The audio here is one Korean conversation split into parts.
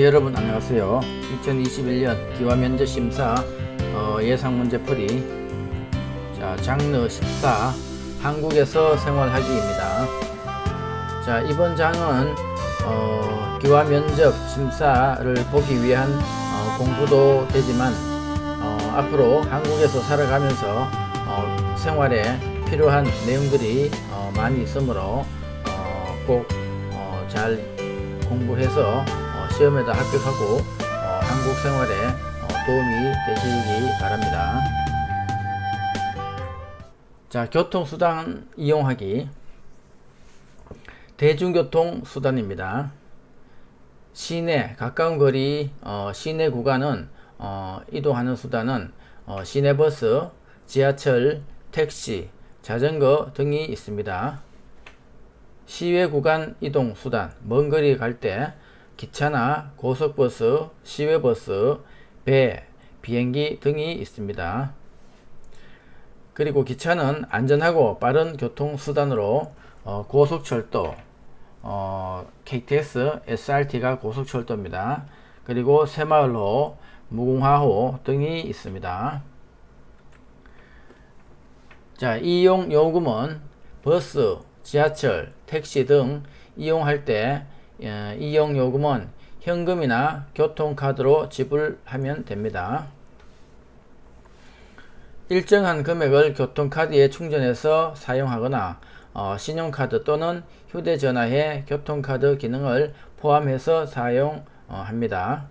네, 여러분 안녕하세요. 2021년 기화면접심사 예상문제풀이 장르 14 한국에서 생활하기입니다. 이번 장은 기화면접심사를 보기 위한 공부도 되지만 앞으로 한국에서 살아가면서 생활에 필요한 내용들이 많이 있으므로 꼭 잘 공부해서 시험에도 합격하고 한국 생활에 도움이 되시기 바랍니다. 교통수단 이용하기. 대중교통수단입니다. 시내 가까운 거리 시내 구간은 이동하는 수단은 시내버스, 지하철, 택시, 자전거 등이 있습니다. 시외 구간 이동 수단, 먼 거리 갈 때 기차나 고속버스, 시외버스, 배, 비행기 등이 있습니다. 그리고 기차는 안전하고 빠른 교통수단으로 고속철도, KTX, SRT가 고속철도입니다. 그리고 새마을호, 무궁화호 등이 있습니다. 이용 요금은 버스, 지하철, 택시 등 이용할 때 이용 요금은 현금이나 교통카드로 지불하면 됩니다. 일정한 금액을 교통카드에 충전해서 사용하거나 신용카드 또는 휴대전화에 교통카드 기능을 포함해서 사용합니다.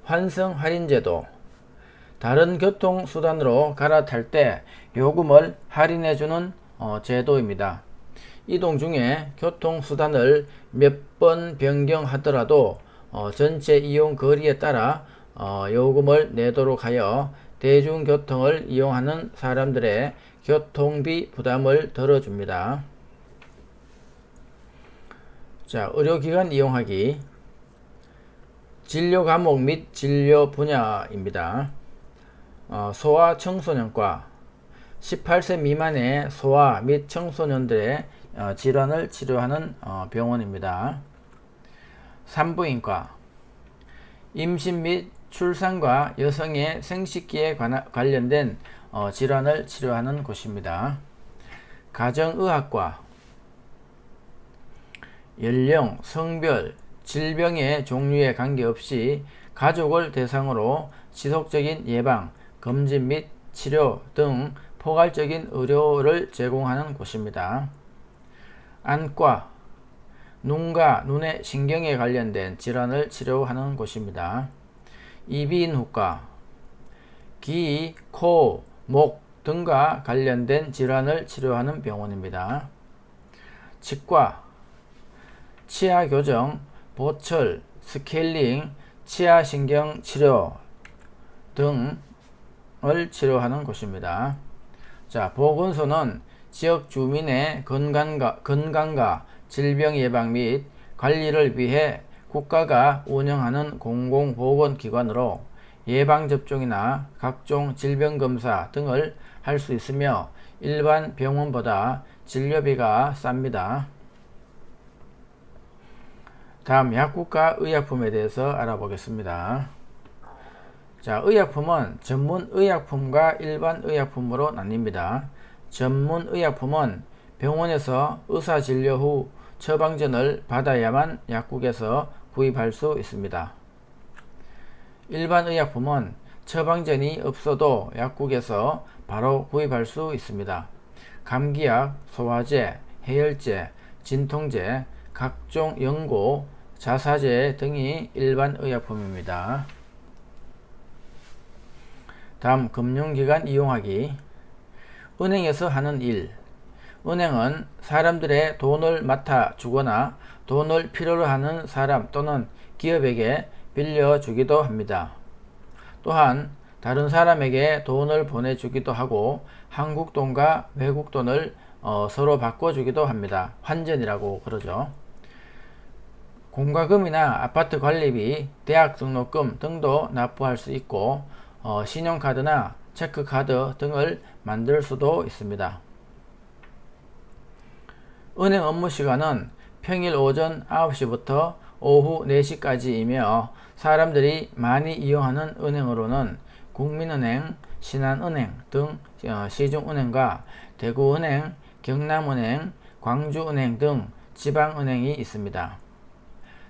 환승 할인제도. 다른 교통수단으로 갈아탈 때 요금을 할인해주는 제도입니다. 이동 중에 교통수단을 몇 번 변경하더라도 전체 이용 거리에 따라 요금을 내도록 하여 대중교통을 이용하는 사람들의 교통비 부담을 덜어줍니다. 의료기관 이용하기. 진료 과목 및 진료 분야입니다. 소아청소년과 18세 미만의 소아 및 청소년들의 질환을 치료하는 병원입니다. 산부인과. 임신 및 출산과 여성의 생식기에 관련된 질환을 치료하는 곳입니다. 가정의학과. 연령, 성별, 질병의 종류에 관계없이 가족을 대상으로 지속적인 예방, 검진 및 치료 등 포괄적인 의료를 제공하는 곳입니다. 안과. 눈과 눈의 신경에 관련된 질환을 치료하는 곳입니다. 이비인후과. 귀, 코, 목 등과 관련된 질환을 치료하는 병원입니다. 치과. 치아 교정, 보철, 스케일링, 치아신경 치료 등을 치료하는 곳입니다. 보건소는 지역 주민의 건강과 질병 예방 및 관리를 위해 국가가 운영하는 공공보건기관으로 예방접종이나 각종 질병검사 등을 할 수 있으며 일반 병원보다 진료비가 쌉니다. 다음 약국과 의약품에 대해서 알아보겠습니다. 의약품은 전문 의약품과 일반 의약품으로 나뉩니다. 전문 의약품은 병원에서 의사진료 후 처방전을 받아야만 약국에서 구입할 수 있습니다. 일반 의약품은 처방전이 없어도 약국에서 바로 구입할 수 있습니다. 감기약, 소화제, 해열제, 진통제, 각종 연고, 자사제 등이 일반 의약품입니다. 다음 금융기관 이용하기. 은행에서 하는 일. 은행은 사람들의 돈을 맡아 주거나 돈을 필요로 하는 사람 또는 기업에게 빌려주기도 합니다. 또한 다른 사람에게 돈을 보내주기도 하고 한국 돈과 외국 돈을 서로 바꿔주기도 합니다. 환전이라고 그러죠. 공과금이나 아파트 관리비, 대학 등록금 등도 납부할 수 있고 신용카드나 체크카드 등을 만들 수도 있습니다. 은행 업무시간은 평일 오전 9시부터 오후 4시까지이며 사람들이 많이 이용하는 은행으로는 국민은행, 신한은행 등 시중은행과 대구은행, 경남은행, 광주은행 등 지방은행이 있습니다.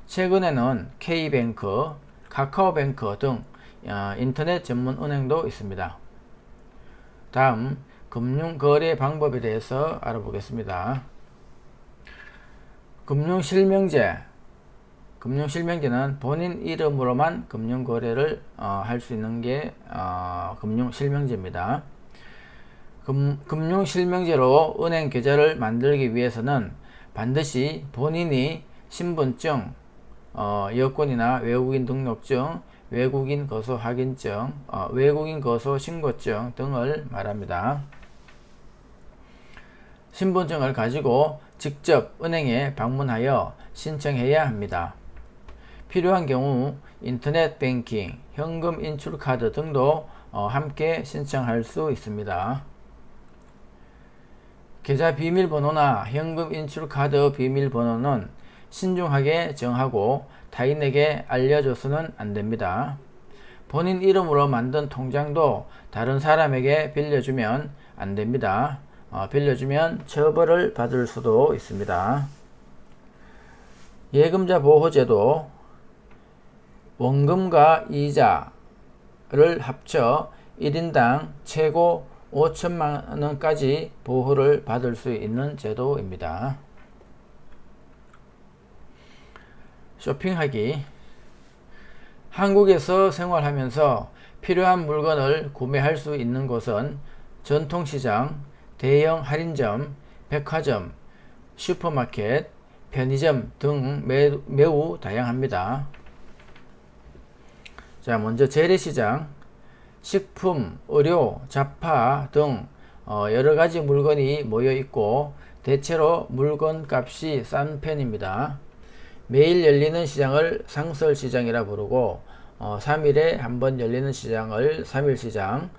최근에는 K뱅크, 카카오뱅크 등 인터넷 전문 은행도 있습니다. 다음 금융거래 방법에 대해서 알아보겠습니다. 금융실명제는 본인 이름으로만 금융거래를 할 수 있는 게 금융실명제입니다. 금융실명제로 은행 계좌를 만들기 위해서는 반드시 본인이 신분증, 여권이나 외국인 등록증, 외국인 거소 확인증, 외국인 거소 신고증 등을 말합니다. 신분증을 가지고 직접 은행에 방문하여 신청해야 합니다. 필요한 경우 인터넷 뱅킹, 현금 인출 카드 등도 함께 신청할 수 있습니다. 계좌 비밀번호나 현금 인출 카드 비밀번호는 신중하게 정하고 타인에게 알려줘서는 안됩니다. 본인 이름으로 만든 통장도 다른 사람에게 빌려주면 안됩니다. 빌려주면 처벌을 받을 수도 있습니다. 예금자 보호제도 원금과 이자를 합쳐 1인당 최고 5천만원까지 보호를 받을 수 있는 제도입니다. 쇼핑하기. 한국에서 생활하면서 필요한 물건을 구매할 수 있는 곳은 전통시장, 대형 할인점, 백화점, 슈퍼마켓, 편의점 등 매우 다양합니다. 자, 먼저 재래시장. 식품, 의료, 잡화 등 여러가지 물건이 모여 있고 대체로 물건 값이 싼 편입니다. 매일 열리는 시장을 상설시장이라 부르고 3일에 한 번 열리는 시장을 3일시장,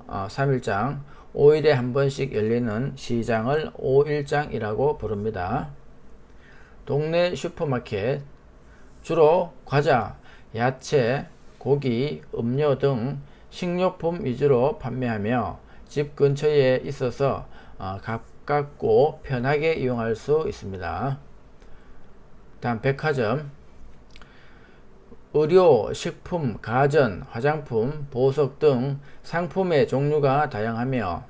3일장, 5일에 한 번씩 열리는 시장을 5일장이라고 부릅니다. 동네 슈퍼마켓. 주로 과자, 야채, 고기, 음료 등 식료품 위주로 판매하며 집 근처에 있어서 가깝고 편하게 이용할 수 있습니다. 다음 백화점. 의료, 식품, 가전, 화장품, 보석 등 상품의 종류가 다양하며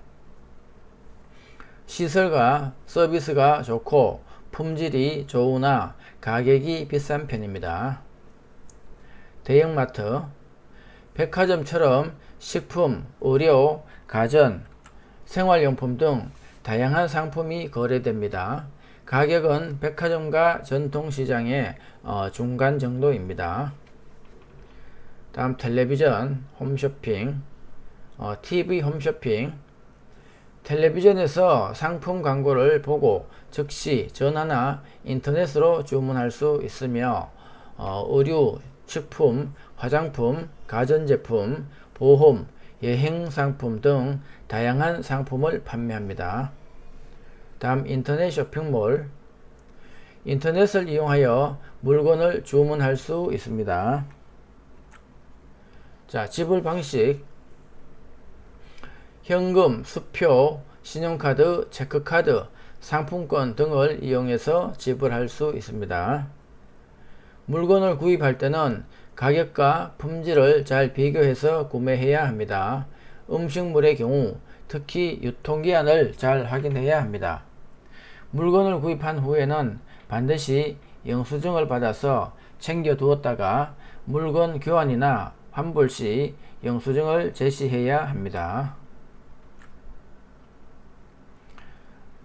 시설과 서비스가 좋고 품질이 좋으나 가격이 비싼 편입니다. 대형마트. 백화점처럼 식품, 의료, 가전, 생활용품 등 다양한 상품이 거래됩니다. 가격은 백화점과 전통시장의 중간 정도입니다. 다음 텔레비전, 홈쇼핑, TV 홈쇼핑. 텔레비전에서 상품 광고를 보고 즉시 전화나 인터넷으로 주문할 수 있으며 의류, 식품, 화장품, 가전제품, 보험, 여행상품 등 다양한 상품을 판매합니다. 다음 인터넷 쇼핑몰. 인터넷을 이용하여 물건을 주문할 수 있습니다. 자, 지불 방식. 현금, 수표, 신용카드, 체크카드, 상품권 등을 이용해서 지불할 수 있습니다. 물건을 구입할 때는 가격과 품질을 잘 비교해서 구매해야 합니다. 음식물의 경우 특히 유통기한을 잘 확인해야 합니다. 물건을 구입한 후에는 반드시 영수증을 받아서 챙겨 두었다가 물건 교환이나 환불 시 영수증을 제시해야 합니다.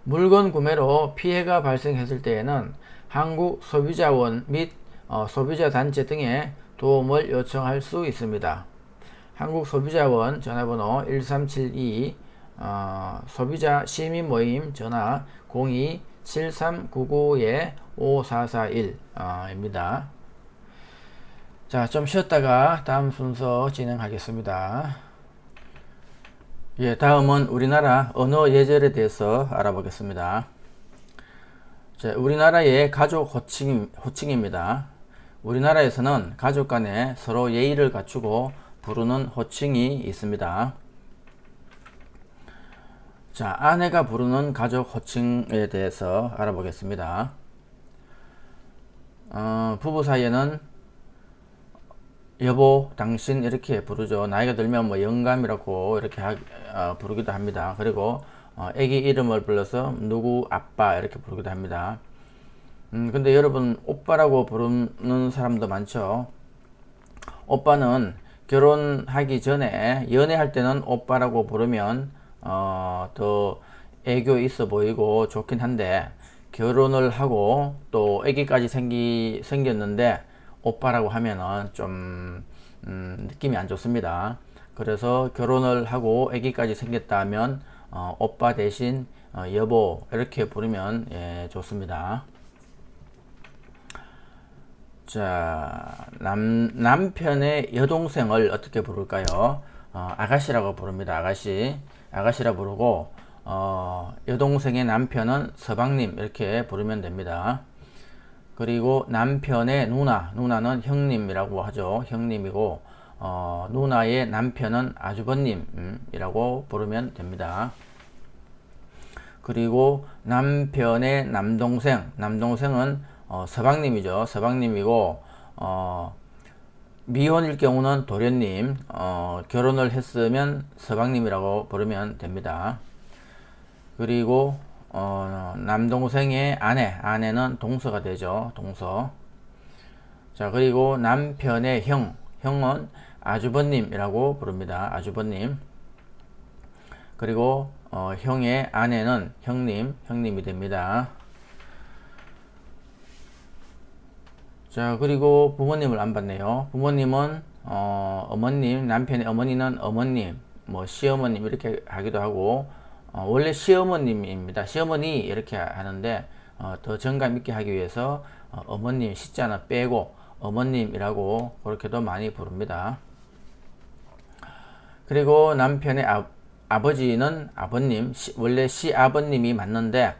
물건 구매로 피해가 발생했을 때에는 한국소비자원 및 소비자단체 등의 도움을 요청할 수 있습니다. 한국소비자원 전화번호 1372, 소비자 시민모임 전화 02-7399-5441입니다. 자, 좀 쉬었다가 다음 순서 진행하겠습니다. 예, 다음은 우리나라 언어 예절에 대해서 알아보겠습니다. 자, 우리나라의 가족 호칭입니다. 우리나라에서는 가족 간에 서로 예의를 갖추고 부르는 호칭이 있습니다. 자, 아내가 부르는 가족 호칭에 대해서 알아보겠습니다. 부부 사이에는 여보, 당신 이렇게 부르죠. 나이가 들면 뭐 영감이라고 이렇게 부르기도 합니다. 그리고 애기 이름을 불러서 누구 아빠 이렇게 부르기도 합니다. 근데 여러분 오빠라고 부르는 사람도 많죠. 오빠는 결혼하기 전에 연애할 때는 오빠라고 부르면 더 애교 있어 보이고 좋긴 한데 결혼을 하고 또 아기까지 생겼는데 오빠라고 하면은 좀 느낌이 안 좋습니다. 그래서 결혼을 하고 아기까지 생겼다면 오빠 대신 여보 이렇게 부르면 좋습니다. 자, 남편의 여동생을 어떻게 부를까요? 아가씨라고 부릅니다. 아가씨라 부르고 여동생의 남편은 서방님 이렇게 부르면 됩니다. 그리고 남편의 누나는 형님이라고 하죠. 형님이고 누나의 남편은 아주버님이라고 부르면 됩니다. 그리고 남편의 남동생은 서방님이죠. 서방님이고 미혼일 경우는 도련님, 결혼을 했으면 서방님이라고 부르면 됩니다. 그리고 남동생의 아내는 동서가 되죠. 동서. 자, 그리고 남편의 형은 아주버님이라고 부릅니다. 아주버님. 그리고 형의 아내는 형님이 됩니다. 자, 그리고 부모님을 안 봤네요. 부모님은 어머님, 남편의 어머니는 어머님, 뭐 시어머님 이렇게 하기도 하고 원래 시어머님입니다. 시어머니 이렇게 하는데 더 정감 있게 하기 위해서 어머님 시자는 빼고 어머님이라고 그렇게도 많이 부릅니다. 그리고 남편의 아버지는 아버님, 원래 시아버님이 맞는데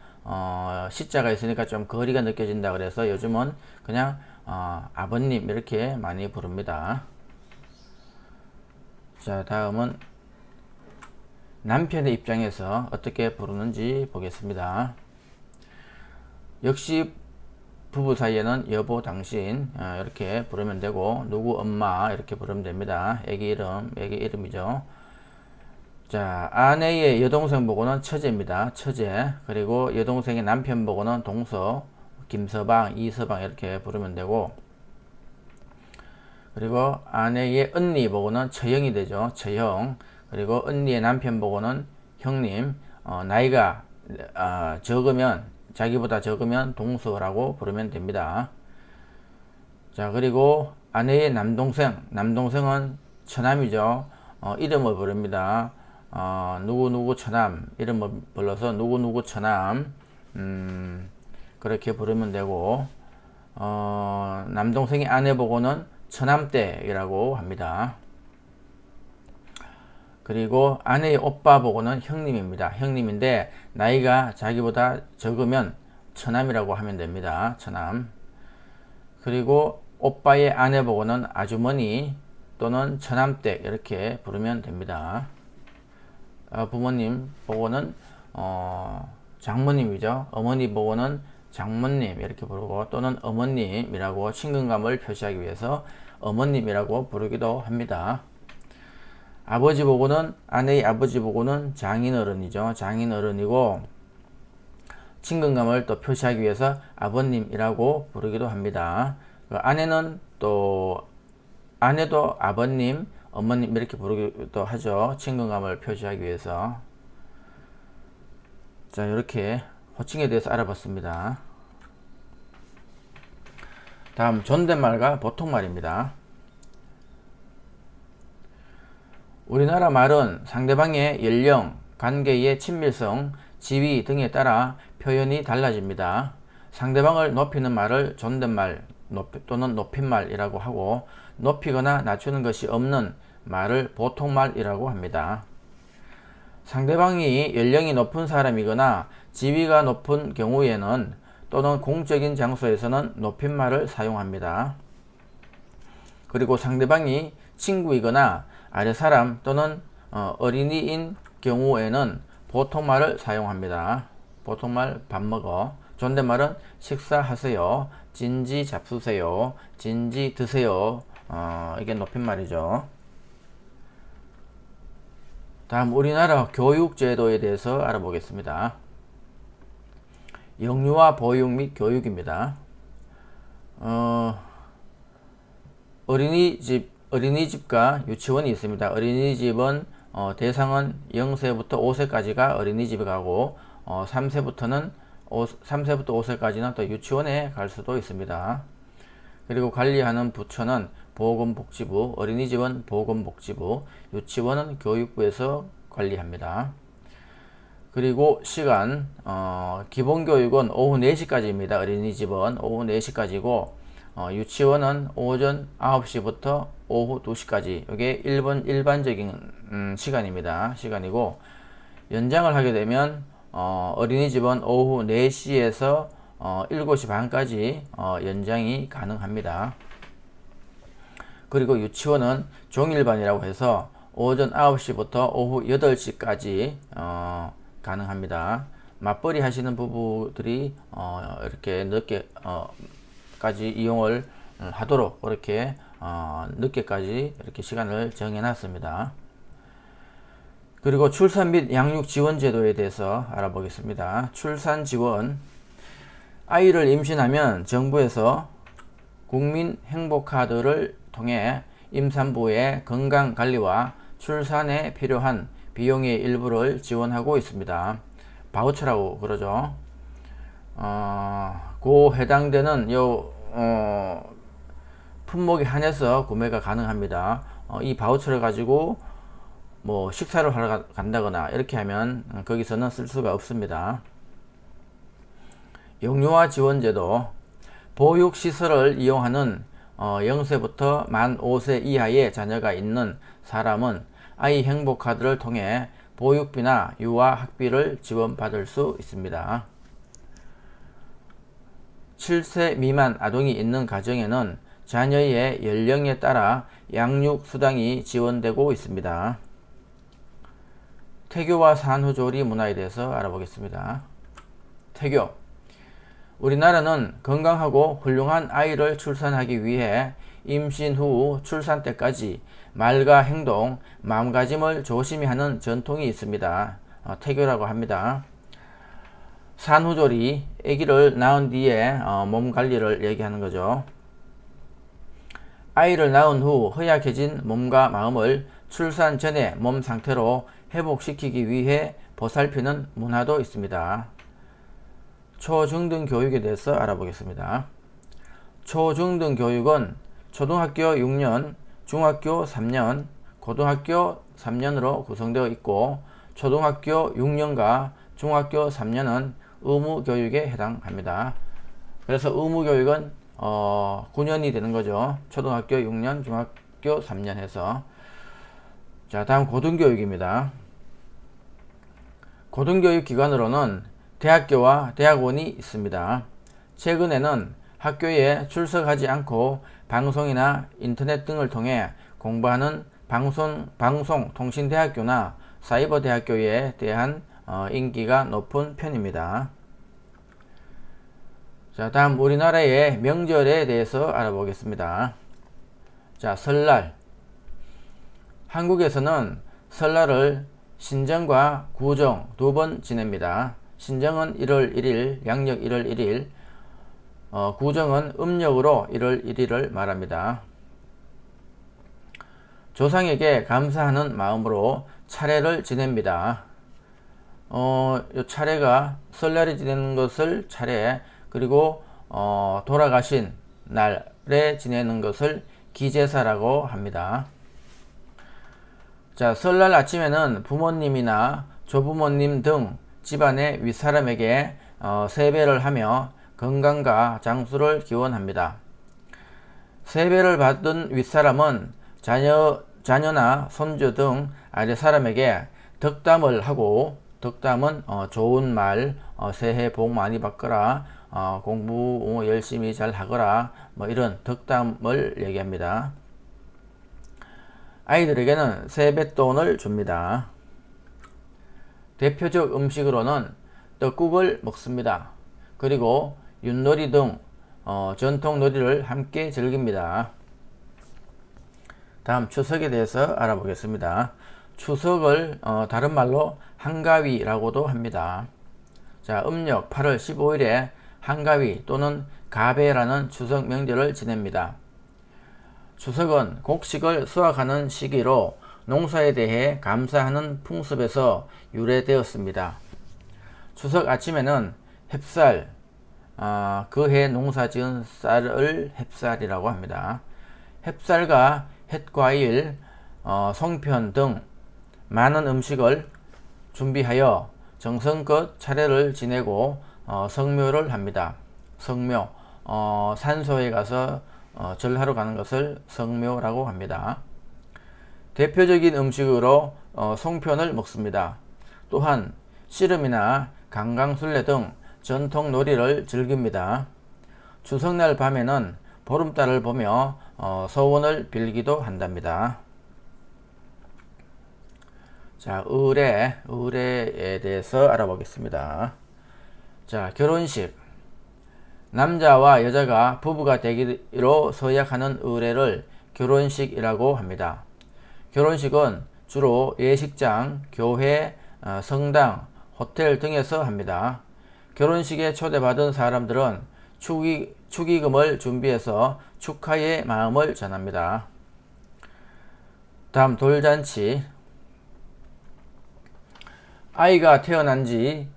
시자가 있으니까 좀 거리가 느껴진다 그래서 요즘은 그냥 아버님 이렇게 많이 부릅니다. 자, 다음은 남편의 입장에서 어떻게 부르는지 보겠습니다. 역시 부부 사이에는 여보, 당신 이렇게 부르면 되고 누구 엄마 이렇게 부르면 됩니다. 애기 이름이죠. 자, 아내의 여동생 보고는 처제입니다. 처제. 그리고 여동생의 남편 보고는 동서, 김서방, 이서방 이렇게 부르면 되고 그리고 아내의 언니 보고는 처형이 되죠. 처형. 그리고 언니의 남편 보고는 형님, 나이가 적으면 자기보다 적으면 동서라고 부르면 됩니다. 자, 그리고 아내의 남동생은 처남이죠. 이름을 부릅니다. 누구 처남 이름을 불러서 누구 처남 그렇게 부르면 되고 남동생의 아내 보고는 처남댁이라고 합니다. 그리고 아내의 오빠 보고는 형님입니다. 형님인데 나이가 자기보다 적으면 처남이라고 하면 됩니다. 처남. 그리고 오빠의 아내 보고는 아주머니 또는 처남댁 이렇게 부르면 됩니다. 부모님 보고는 장모님이죠. 어머니 보고는 장모님 이렇게 부르고 또는 어머님이라고 친근감을 표시하기 위해서 어머님이라고 부르기도 합니다. 아버지 보고는 아내의 아버지 보고는 장인어른이죠. 장인어른이고 친근감을 또 표시하기 위해서 아버님이라고 부르기도 합니다. 아내도 아버님, 어머님 이렇게 부르기도 하죠. 친근감을 표시하기 위해서. 자, 이렇게 호칭에 대해서 알아봤습니다. 다음 존댓말과 보통말입니다. 우리나라 말은 상대방의 연령, 관계의 친밀성, 지위 등에 따라 표현이 달라집니다. 상대방을 높이는 말을 존댓말 또는 높임말이라고 하고 높이거나 낮추는 것이 없는 말을 보통말이라고 합니다. 상대방이 연령이 높은 사람이거나 지위가 높은 경우에는 또는 공적인 장소에서는 높임말을 사용합니다. 그리고 상대방이 친구이거나 아래 사람 또는 어린이인 경우에는 보통말을 사용합니다. 보통말 밥 먹어. 존댓말은 식사하세요, 진지 잡수세요, 진지 드세요. 이게 높임말이죠. 다음 우리나라 교육제도에 대해서 알아보겠습니다. 영유아 보육 및 교육입니다. 어린이집과 유치원이 있습니다. 어린이집은 대상은 0세부터 5세까지가 어린이집에 가고 3세부터 5세까지는 또 유치원에 갈 수도 있습니다. 그리고 관리하는 부처는 보건복지부, 어린이집은 보건복지부, 유치원은 교육부에서 관리합니다. 그리고 시간, 기본교육은 오후 4시까지입니다. 어린이집은 오후 4시까지고 유치원은 오전 9시부터 오후 2시까지. 이게 일반적인 시간이고 연장을 하게 되면 어린이집은 오후 4시에서 7시 반까지 연장이 가능합니다. 그리고 유치원은 종일반이라고 해서 오전 9시부터 오후 8시까지 가능합니다. 맞벌이 하시는 부부들이 이렇게 늦게까지 이용을 하도록 그렇게 늦게까지 이렇게 시간을 정해놨습니다. 그리고 출산 및 양육 지원 제도에 대해서 알아보겠습니다. 출산 지원, 아이를 임신하면 정부에서 국민 행복카드를 통해 임산부의 건강 관리와 출산에 필요한 비용의 일부를 지원하고 있습니다. 바우처라고 그러죠. 그 해당되는 품목에 한해서 구매가 가능합니다. 이 바우처를 가지고 뭐 식사를 하러 간다거나 이렇게 하면 거기서는 쓸 수가 없습니다. 영유아 지원제도, 보육시설을 이용하는 0세부터 만 5세 이하의 자녀가 있는 사람은 아이 행복카드를 통해 보육비나 유아 학비를 지원받을 수 있습니다. 7세 미만 아동이 있는 가정에는 자녀의 연령에 따라 양육수당이 지원되고 있습니다. 태교와 산후조리 문화에 대해서 알아보겠습니다. 태교, 우리나라는 건강하고 훌륭한 아이를 출산하기 위해 임신 후 출산 때까지 말과 행동, 마음가짐을 조심히 하는 전통이 있습니다. 태교라고 합니다. 산후조리, 아기를 낳은 뒤에 몸 관리를 얘기하는 거죠. 아이를 낳은 후 허약해진 몸과 마음을 출산 전에 몸 상태로 회복시키기 위해 보살피는 문화도 있습니다. 초중등 교육에 대해서 알아보겠습니다. 초중등 교육은 초등학교 6년, 중학교 3년, 고등학교 3년으로 구성되어 있고 초등학교 6년과 중학교 3년은 의무교육에 해당합니다. 그래서 의무교육은 9년이 되는 거죠. 초등학교 6년, 중학교 3년 해서. 자, 다음 고등교육입니다. 고등교육 기관으로는 대학교와 대학원이 있습니다. 최근에는 학교에 출석하지 않고 방송이나 인터넷 등을 통해 공부하는 방송통신대학교나 사이버대학교에 대한 인기가 높은 편입니다. 자, 다음 우리나라의 명절에 대해서 알아보겠습니다. 자, 설날. 한국에서는 설날을 신정과 구정 두 번 지냅니다. 신정은 1월 1일, 양력 1월 1일, 구정은 음력으로 1월 1일을 말합니다. 조상에게 감사하는 마음으로 차례를 지냅니다. 요 차례가 설날에 지내는 것을 차례, 그리고 돌아가신 날에 지내는 것을 기제사라고 합니다. 자, 설날 아침에는 부모님이나 조부모님 등 집안의 윗사람에게 세배를 하며 건강과 장수를 기원합니다. 세배를 받은 윗사람은 자녀나 손주 등 아랫사람에게 덕담을 하고, 덕담은 좋은 말, 새해 복 많이 받거라, 공부 열심히 잘 하거라, 뭐 이런 덕담을 얘기합니다. 아이들에게는 세뱃돈을 줍니다. 대표적 음식으로는 떡국을 먹습니다. 그리고 윷놀이 등 전통 놀이를 함께 즐깁니다. 다음 추석에 대해서 알아보겠습니다. 추석을 다른 말로 한가위라고도 합니다. 자, 음력 8월 15일에 한가위 또는 가배라는 추석 명절을 지냅니다. 추석은 곡식을 수확하는 시기로 농사에 대해 감사하는 풍습에서 유래되었습니다. 추석 아침에는 햅쌀, 그해 농사지은 쌀을 햅쌀이라고 합니다. 햅쌀과 햇과일, 송편 등 많은 음식을 준비하여 정성껏 차례를 지내고 성묘를 합니다. 성묘, 산소에 가서 절하러 가는 것을 성묘라고 합니다. 대표적인 음식으로 송편을 먹습니다. 또한 씨름이나 강강술래 등 전통 놀이를 즐깁니다. 추석날 밤에는 보름달을 보며 소원을 빌기도 한답니다. 자, 의례에 대해서 알아보겠습니다. 자, 결혼식. 남자와 여자가 부부가 되기로 서약하는 의례를 결혼식이라고 합니다. 결혼식은 주로 예식장, 교회, 성당, 호텔 등에서 합니다. 결혼식에 초대받은 사람들은 축의금을 준비해서 축하의 마음을 전합니다. 다음 돌잔치. 아이가 태어난 지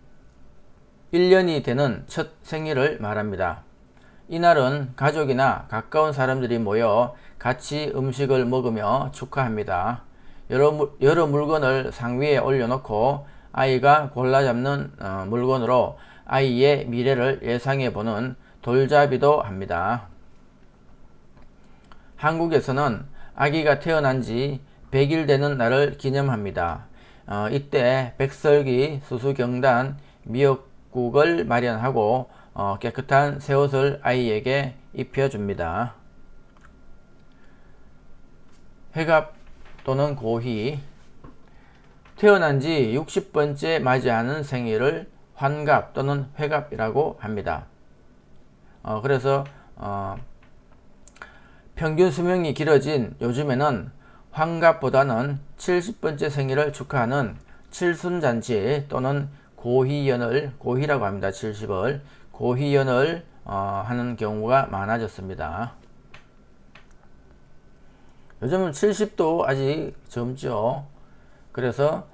1년이 되는 첫 생일을 말합니다. 이날은 가족이나 가까운 사람들이 모여 같이 음식을 먹으며 축하합니다. 여러 물건을 상위에 올려놓고 아이가 골라 잡는 물건으로 아이의 미래를 예상해보는 돌잡이도 합니다. 한국에서는 아기가 태어난 지 100일 되는 날을 기념합니다. 이때 백설기, 수수경단, 미역국을 마련하고 깨끗한 새옷을 아이에게 입혀줍니다. 회갑 또는 고희. 태어난 지 60번째 맞이하는 생일을 환갑 또는 회갑이라고 합니다. 그래서 평균 수명이 길어진 요즘에는 환갑보다는 70번째 생일을 축하하는 칠순잔치 또는 고희라고 합니다. 70을 고희연을 하는 경우가 많아졌습니다. 요즘은 70도 아직 젊죠. 그래서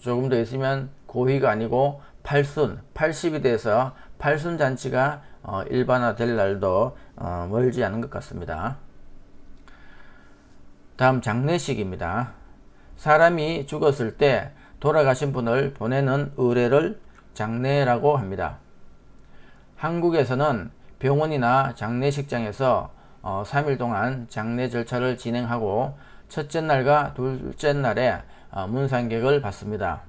조금 더 있으면 고희가 아니고 80이 돼서 팔순잔치가 일반화될 날도 멀지 않은 것 같습니다. 다음 장례식입니다. 사람이 죽었을 때 돌아가신 분을 보내는 의례를 장례라고 합니다. 한국에서는 병원이나 장례식장에서 3일 동안 장례 절차를 진행하고 첫째 날과 둘째 날에 문상객을 받습니다.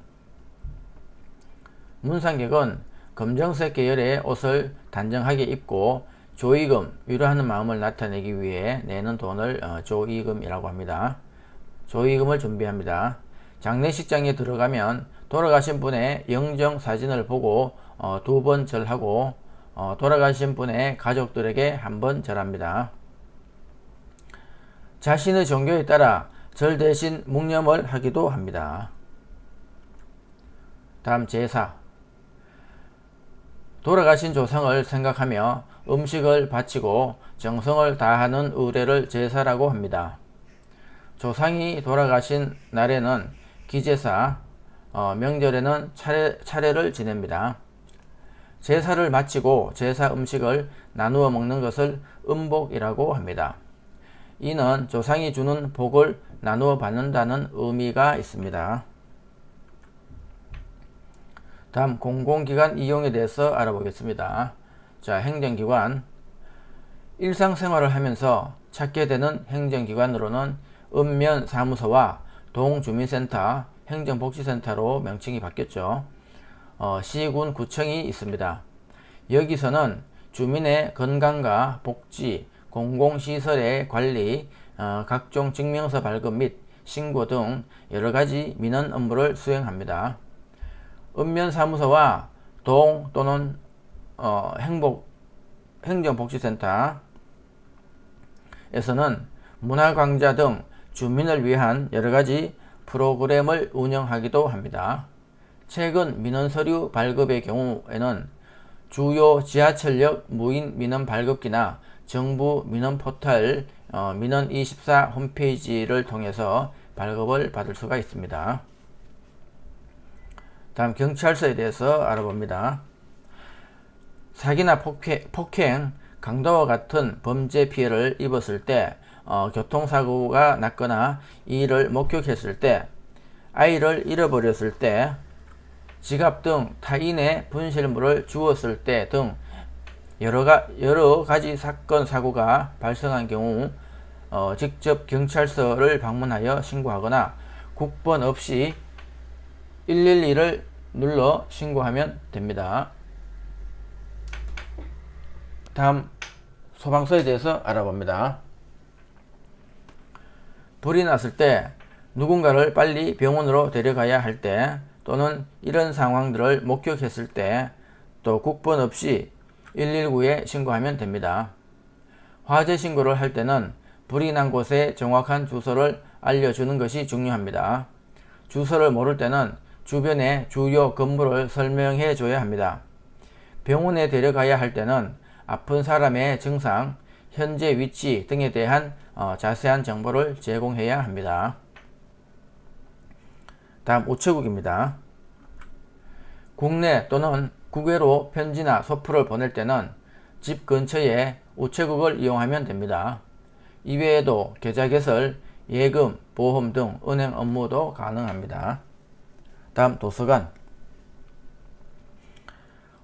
문상객은 검정색 계열의 옷을 단정하게 입고 조의금, 위로하는 마음을 나타내기 위해 내는 돈을 조의금이라고 합니다. 조의금을 준비합니다. 장례식장에 들어가면 돌아가신 분의 영정 사진을 보고 2번 절하고 돌아가신 분의 가족들에게 한 번 절합니다. 자신의 종교에 따라 절 대신 묵념을 하기도 합니다. 다음 제사. 돌아가신 조상을 생각하며 음식을 바치고 정성을 다하는 의례를 제사라고 합니다. 조상이 돌아가신 날에는 기제사, 명절에는 차례를 지냅니다. 제사를 마치고 제사 음식을 나누어 먹는 것을 음복이라고 합니다. 이는 조상이 주는 복을 나누어 받는다는 의미가 있습니다. 다음 공공기관 이용에 대해서 알아보겠습니다. 자, 행정기관. 일상생활을 하면서 찾게 되는 행정기관으로는 읍면사무소와 동주민센터, 행정복지센터로 명칭이 바뀌었죠. 시군, 구청이 있습니다. 여기서는 주민의 건강과 복지, 공공시설의 관리, 각종 증명서 발급 및 신고 등 여러가지 민원 업무를 수행합니다. 읍면사무소와 동 또는 행정복지센터에서는 문화강좌 등 주민을 위한 여러가지 프로그램을 운영하기도 합니다. 최근 민원서류 발급의 경우에는 주요 지하철역 무인 민원 발급기나 정부 민원 포털 민원24 홈페이지를 통해서 발급을 받을 수가 있습니다. 다음 경찰서에 대해서 알아봅니다. 사기나 폭행, 강도와 같은 범죄 피해를 입었을 때 교통사고가 났거나 이를 목격했을 때 아이를 잃어버렸을 때 지갑 등 타인의 분실물을 주었을 때 등 여러 가지 사건 사고가 발생한 경우 직접 경찰서를 방문하여 신고하거나 국번 없이 112를 눌러 신고하면 됩니다. 다음 소방서에 대해서 알아봅니다. 불이 났을 때 누군가를 빨리 병원으로 데려가야 할 때 또는 이런 상황들을 목격했을 때 또 국번 없이 119에 신고하면 됩니다. 화재 신고를 할 때는 불이 난 곳의 정확한 주소를 알려주는 것이 중요합니다. 주소를 모를 때는 주변의 주요 건물을 설명해 줘야 합니다. 병원에 데려가야 할 때는 아픈 사람의 증상, 현재 위치 등에 대한 자세한 정보를 제공해야 합니다. 다음 우체국입니다. 국내 또는 국외로 편지나 소포를 보낼 때는 집 근처에 우체국을 이용하면 됩니다. 이외에도 계좌 개설, 예금, 보험 등 은행 업무도 가능합니다. 다음 도서관.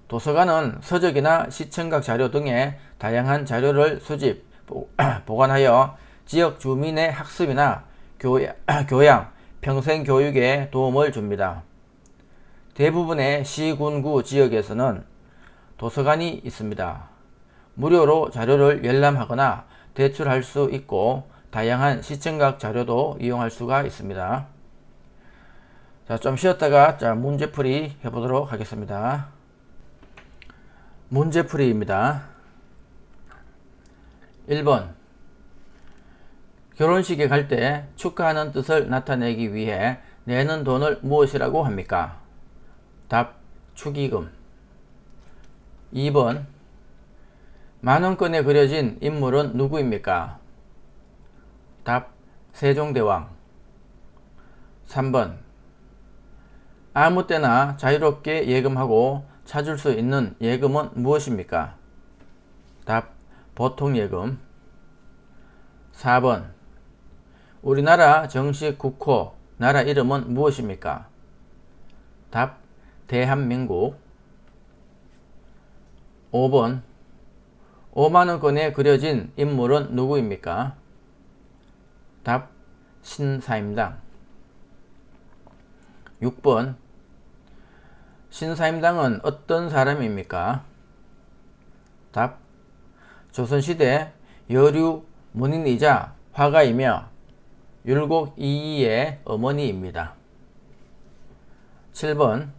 도서관은 서적이나 시청각 자료 등의 다양한 자료를 수집, 보관하여 지역 주민의 학습이나 교양, 평생교육에 도움을 줍니다. 대부분의 시군구 지역에서는 도서관이 있습니다. 무료로 자료를 열람하거나 대출할 수 있고 다양한 시청각 자료도 이용할 수가 있습니다. 자, 좀 쉬었다가 문제풀이 해보도록 하겠습니다. 문제풀이입니다. 1번 결혼식에 갈 때 축하하는 뜻을 나타내기 위해 내는 돈을 무엇이라고 합니까? 답 축의금. 2번 만원권에 그려진 인물은 누구입니까? 답 세종대왕. 3번 아무 때나 자유롭게 예금하고 찾을 수 있는 예금은 무엇입니까? 답 보통예금. 4번 우리나라 정식 국호 나라 이름은 무엇입니까? 답 대한민국. 5번 5만원권에 그려진 인물은 누구입니까? 답 신사임당. 6번 신사임당은 어떤 사람입니까? 답 조선시대 여류 문인이자 화가이며 율곡 이이의 어머니입니다. 7번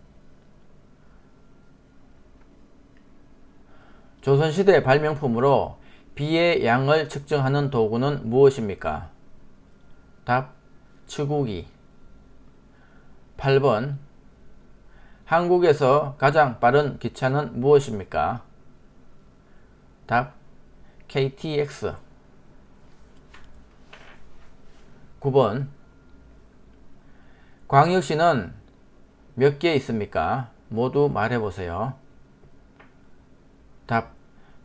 조선시대 발명품으로 비의 양을 측정하는 도구는 무엇입니까? 답 치구기. 8번 한국에서 가장 빠른 기차는 무엇입니까? 답 KTX. 9번 광역시는 몇 개 있습니까? 모두 말해보세요. 답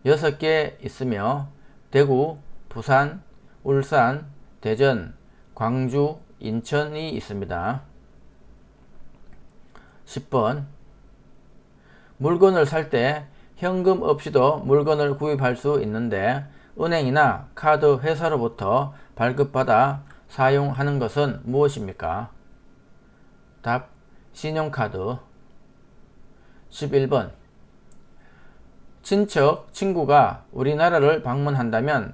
6개 있으며 대구, 부산, 울산, 대전, 광주, 인천이 있습니다. 10번 물건을 살 때 현금 없이도 물건을 구입할 수 있는데 은행이나 카드 회사로부터 발급받아 사용하는 것은 무엇입니까? 답 신용카드. 11번 친척, 친구가 우리나라를 방문한다면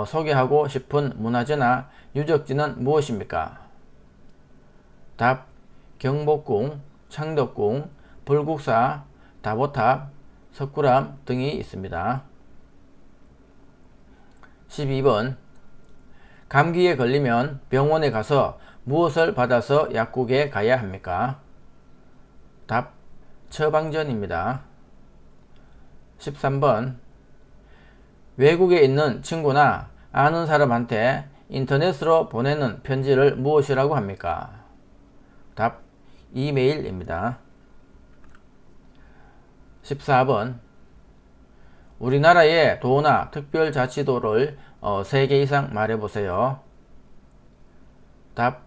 소개하고 싶은 문화재나 유적지는 무엇입니까? 답. 경복궁, 창덕궁, 불국사, 다보탑, 석굴암 등이 있습니다. 12번. 감기에 걸리면 병원에 가서 무엇을 받아서 약국에 가야 합니까? 답. 처방전입니다. 13번. 외국에 있는 친구나 아는 사람한테 인터넷으로 보내는 편지를 무엇이라고 합니까? 답. 이메일입니다. 14번. 우리나라의 도나 특별자치도를 3개 이상 말해보세요. 답.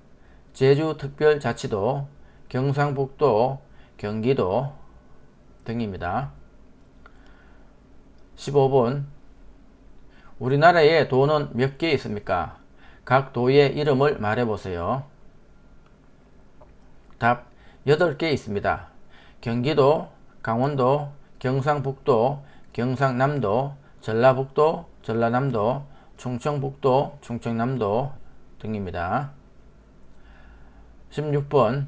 제주특별자치도, 경상북도, 경기도 등입니다. 15번. 우리나라에 도는 몇 개 있습니까? 각 도의 이름을 말해보세요. 답. 8개 있습니다. 경기도, 강원도, 경상북도, 경상남도, 전라북도, 전라남도, 충청북도, 충청남도 등입니다. 16번.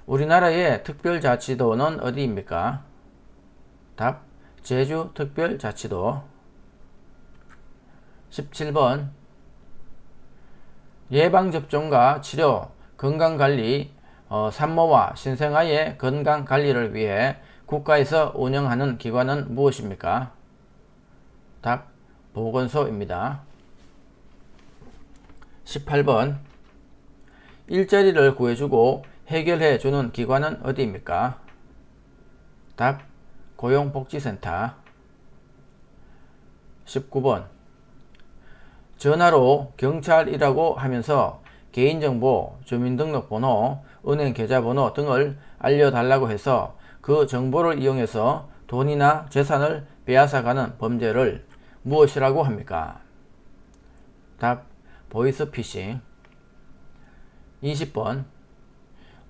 우리나라의 특별자치도는 어디입니까? 답. 제주특별자치도. 17번. 예방접종과 치료, 건강관리, 산모와 신생아의 건강관리를 위해 국가에서 운영하는 기관은 무엇입니까? 답. 보건소입니다. 18번. 일자리를 구해주고 해결해주는 기관은 어디입니까? 답. 고용복지센터. 19번. 전화로 경찰이라고 하면서 개인정보, 주민등록번호, 은행계좌번호 등을 알려달라고 해서 그 정보를 이용해서 돈이나 재산을 빼앗아가는 범죄를 무엇이라고 합니까? 답. 보이스피싱. 20번.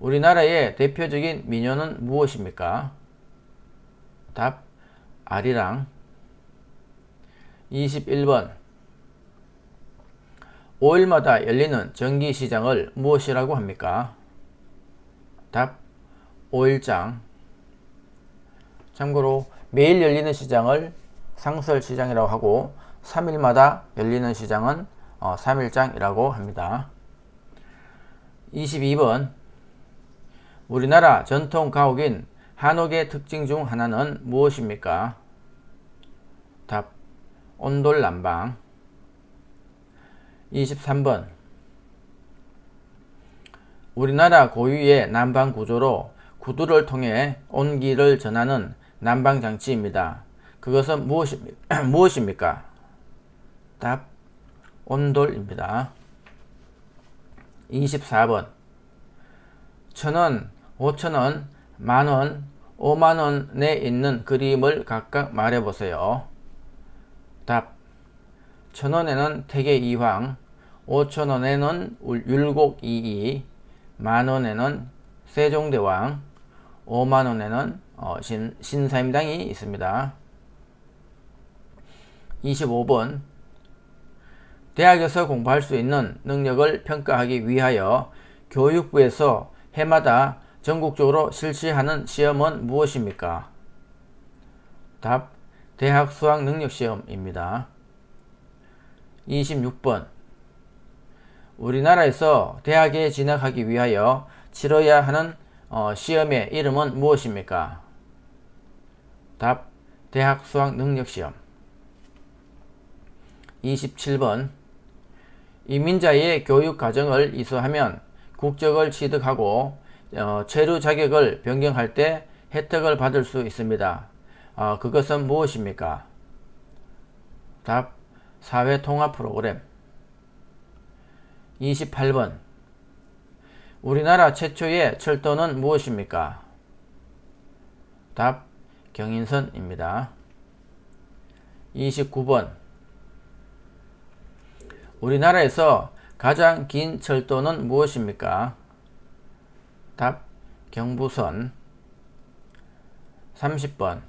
우리나라의 대표적인 민요는 무엇입니까? 답. 아리랑. 21번. 5일마다 열리는 정기시장을 무엇이라고 합니까? 답. 5일장. 참고로 매일 열리는 시장을 상설시장이라고 하고 3일마다 열리는 시장은 3일장이라고 합니다. 22번. 우리나라 전통 가옥인 한옥의 특징 중 하나는 무엇입니까? 답. 온돌난방. 23번. 우리나라 고유의 난방 구조로 구두를 통해 온기를 전하는 난방장치입니다. 그것은 무엇입니까? 답. 온돌입니다. 24번. 1,000원, 5,000원, 만원, 5만원에 있는 그림을 각각 말해보세요. 답. 1,000원에는 태계이황, 5,000원에는 율곡이이, 만원에는 세종대왕, 5만원에는 신사임당이 있습니다. 25번. 대학에서 공부할 수 있는 능력을 평가하기 위하여 교육부에서 해마다 전국적으로 실시하는 시험은 무엇입니까? 답. 대학 수학능력시험입니다. 26번. 우리나라에서 대학에 진학하기 위하여 치러야 하는 시험의 이름은 무엇입니까? 답. 대학 수학능력시험. 27번. 이민자의 교육과정을 이수하면 국적을 취득하고 체류 자격을 변경할 때 혜택을 받을 수 있습니다. 그것은 무엇입니까? 답. 사회통합 프로그램. 28번. 우리나라 최초의 철도는 무엇입니까? 답. 경인선입니다. 29번. 우리나라에서 가장 긴 철도는 무엇입니까? 답. 경부선. 30번.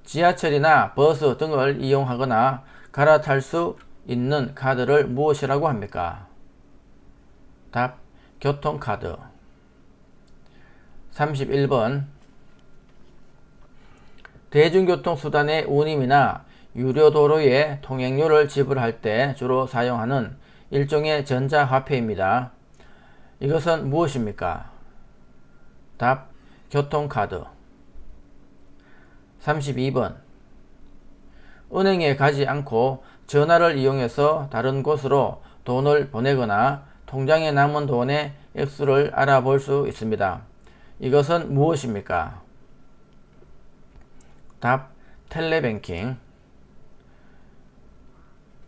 지하철이나 버스 등을 이용하거나 갈아탈 수 있는 카드를 무엇이라고 합니까? 답. 교통카드. 31번. 대중교통수단의 운임이나 유료도로의 통행료를 지불할 때 주로 사용하는 일종의 전자화폐입니다. 이것은 무엇입니까? 답. 교통카드. 32번. 은행에 가지 않고 전화를 이용해서 다른 곳으로 돈을 보내거나 통장에 남은 돈의 액수를 알아볼 수 있습니다. 이것은 무엇입니까? 답. 텔레뱅킹.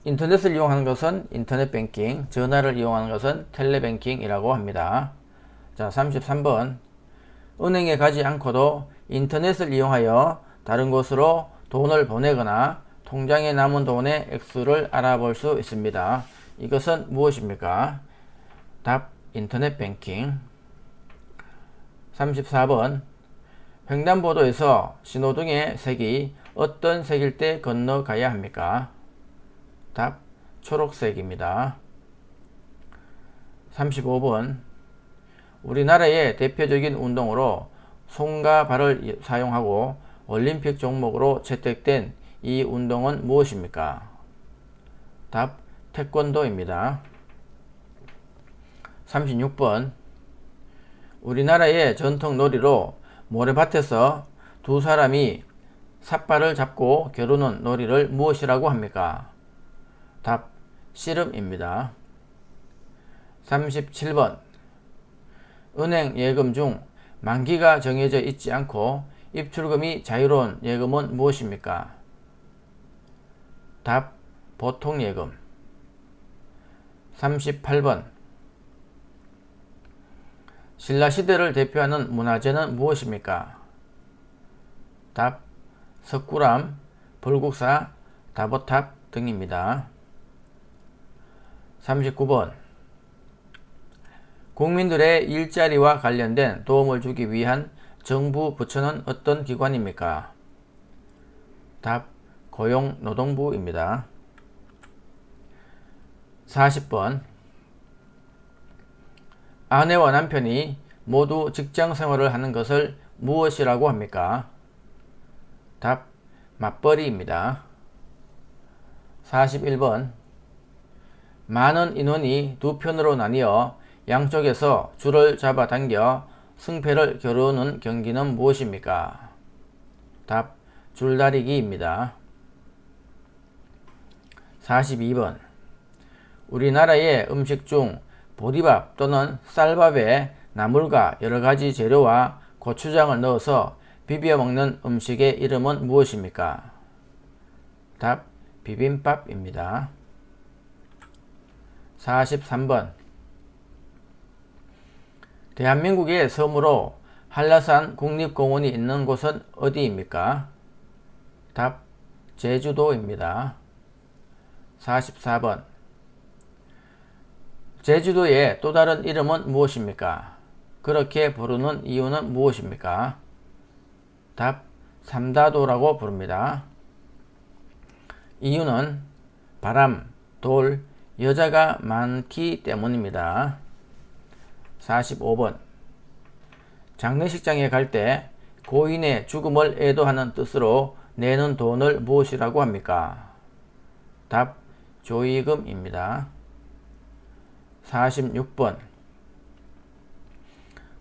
인터넷을 이용하는 것은 인터넷 뱅킹, 전화를 이용하는 것은 텔레뱅킹이라고 합니다. 자, 33번. 은행에 가지 않고도 인터넷을 이용하여 다른 곳으로 돈을 보내거나 통장에 남은 돈의 액수를 알아볼 수 있습니다. 이것은 무엇입니까? 답. 인터넷 뱅킹. 34번. 횡단보도에서 신호등의 색이 어떤 색일 때 건너가야 합니까? 답. 초록색입니다. 35번. 우리나라의 대표적인 운동으로 손과 발을 사용하고 올림픽 종목으로 채택된 이 운동은 무엇입니까? 답. 태권도입니다. 36번. 우리나라의 전통 놀이로 모래밭에서 두 사람이 삿발을 잡고 겨루는 놀이를 무엇이라고 합니까? 답. 씨름입니다. 37번. 은행 예금 중 만기가 정해져 있지 않고 입출금이 자유로운 예금은 무엇입니까? 답. 보통예금. 38번. 신라시대를 대표하는 문화재는 무엇입니까? 답. 석굴암, 불국사, 다보탑 등입니다. 39번. 국민들의 일자리와 관련된 도움을 주기 위한 정부 부처는 어떤 기관입니까? 답. 고용노동부입니다. 40번. 아내와 남편이 모두 직장생활을 하는 것을 무엇이라고 합니까? 답. 맞벌이입니다. 41번. 많은 인원이 두 편으로 나뉘어 양쪽에서 줄을 잡아당겨 승패를 겨루는 경기는 무엇입니까? 답. 줄다리기입니다. 42번. 우리나라의 음식 중 보리밥 또는 쌀밥에 나물과 여러가지 재료와 고추장을 넣어서 비벼 먹는 음식의 이름은 무엇입니까? 답. 비빔밥입니다. 43번. 대한민국의 섬으로 한라산 국립공원이 있는 곳은 어디입니까? 답. 제주도입니다. 44번. 제주도의 또 다른 이름은 무엇입니까? 그렇게 부르는 이유는 무엇입니까? 답. 삼다도라고 부릅니다. 이유는 바람, 돌, 여자가 많기 때문입니다. 45번. 장례식장에 갈 때 고인의 죽음을 애도하는 뜻으로 내는 돈을 무엇이라고 합니까? 답. 조의금입니다. 46번.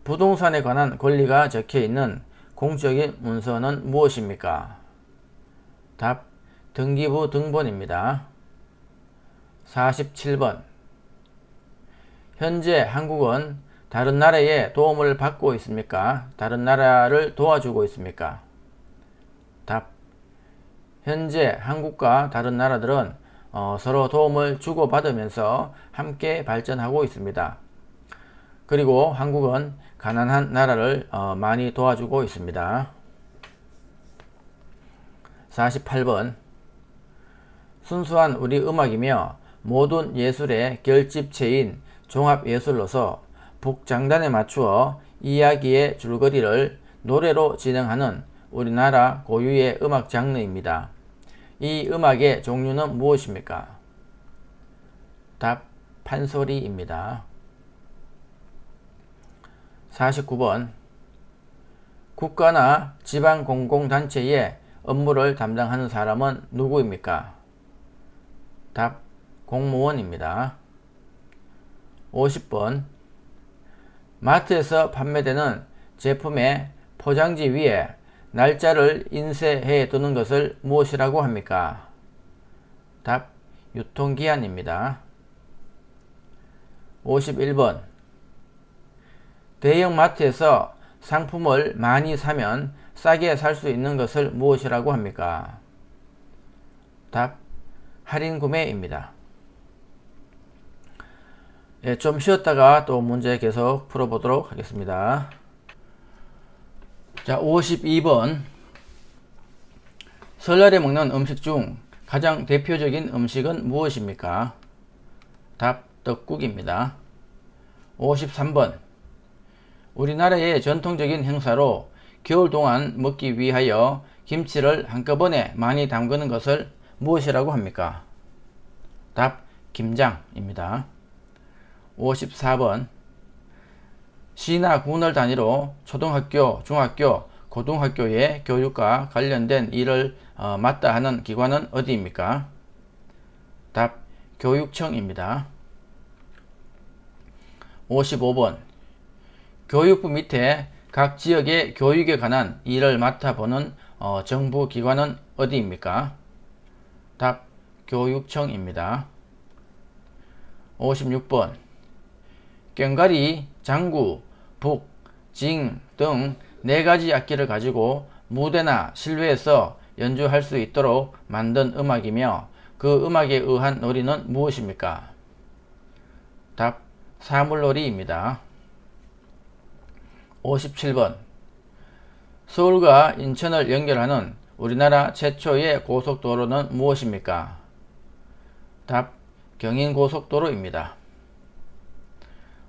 부동산에 관한 권리가 적혀있는 공적인 문서는 무엇입니까? 답. 등기부 등본입니다. 47번. 현재 한국은 다른 나라의 도움을 받고 있습니까? 다른 나라를 도와주고 있습니까? 답. 현재 한국과 다른 나라들은 서로 도움을 주고받으면서 함께 발전하고 있습니다. 그리고 한국은 가난한 나라를 많이 도와주고 있습니다. 48번. 순수한 우리 음악이며 모든 예술의 결집체인 종합예술로서 북장단에 맞추어 이야기의 줄거리를 노래로 진행하는 우리나라 고유의 음악 장르입니다. 이 음악의 종류는 무엇입니까? 답 판소리입니다. 49번 국가나 지방 공공단체의 업무를 담당하는 사람은 누구입니까? 답 공무원입니다. 50번 마트에서 판매되는 제품의 포장지 위에 날짜를 인쇄해 두는 것을 무엇이라고 합니까? 답 유통기한입니다. 51번 대형 마트에서 상품을 많이 사면 싸게 살 수 있는 것을 무엇이라고 합니까? 답 할인 구매입니다. 예, 좀 쉬었다가 또 문제 계속 풀어보도록 하겠습니다. 자, 52번 설날에 먹는 음식 중 가장 대표적인 음식은 무엇입니까? 답 떡국입니다. 53번 우리나라의 전통적인 행사로 겨울 동안 먹기 위하여 김치를 한꺼번에 많이 담그는 것을 무엇이라고 합니까? 답 김장입니다. 54번 시나 군을 단위로 초등학교, 중학교, 고등학교의 교육과 관련된 일을 맡다 하는 기관은 어디입니까? 답 교육청입니다. 55번 교육부 밑에 각 지역의 교육에 관한 일을 맡아보는 정부 기관은 어디입니까? 답 교육청입니다. 56번 꽹과리, 장구, 북, 징 등 4가지 악기를 가지고 무대나 실외에서 연주할 수 있도록 만든 음악이며 그 음악에 의한 놀이는 무엇입니까? 답 사물놀이입니다. 57번 서울과 인천을 연결하는 우리나라 최초의 고속도로는 무엇입니까? 답 경인고속도로입니다.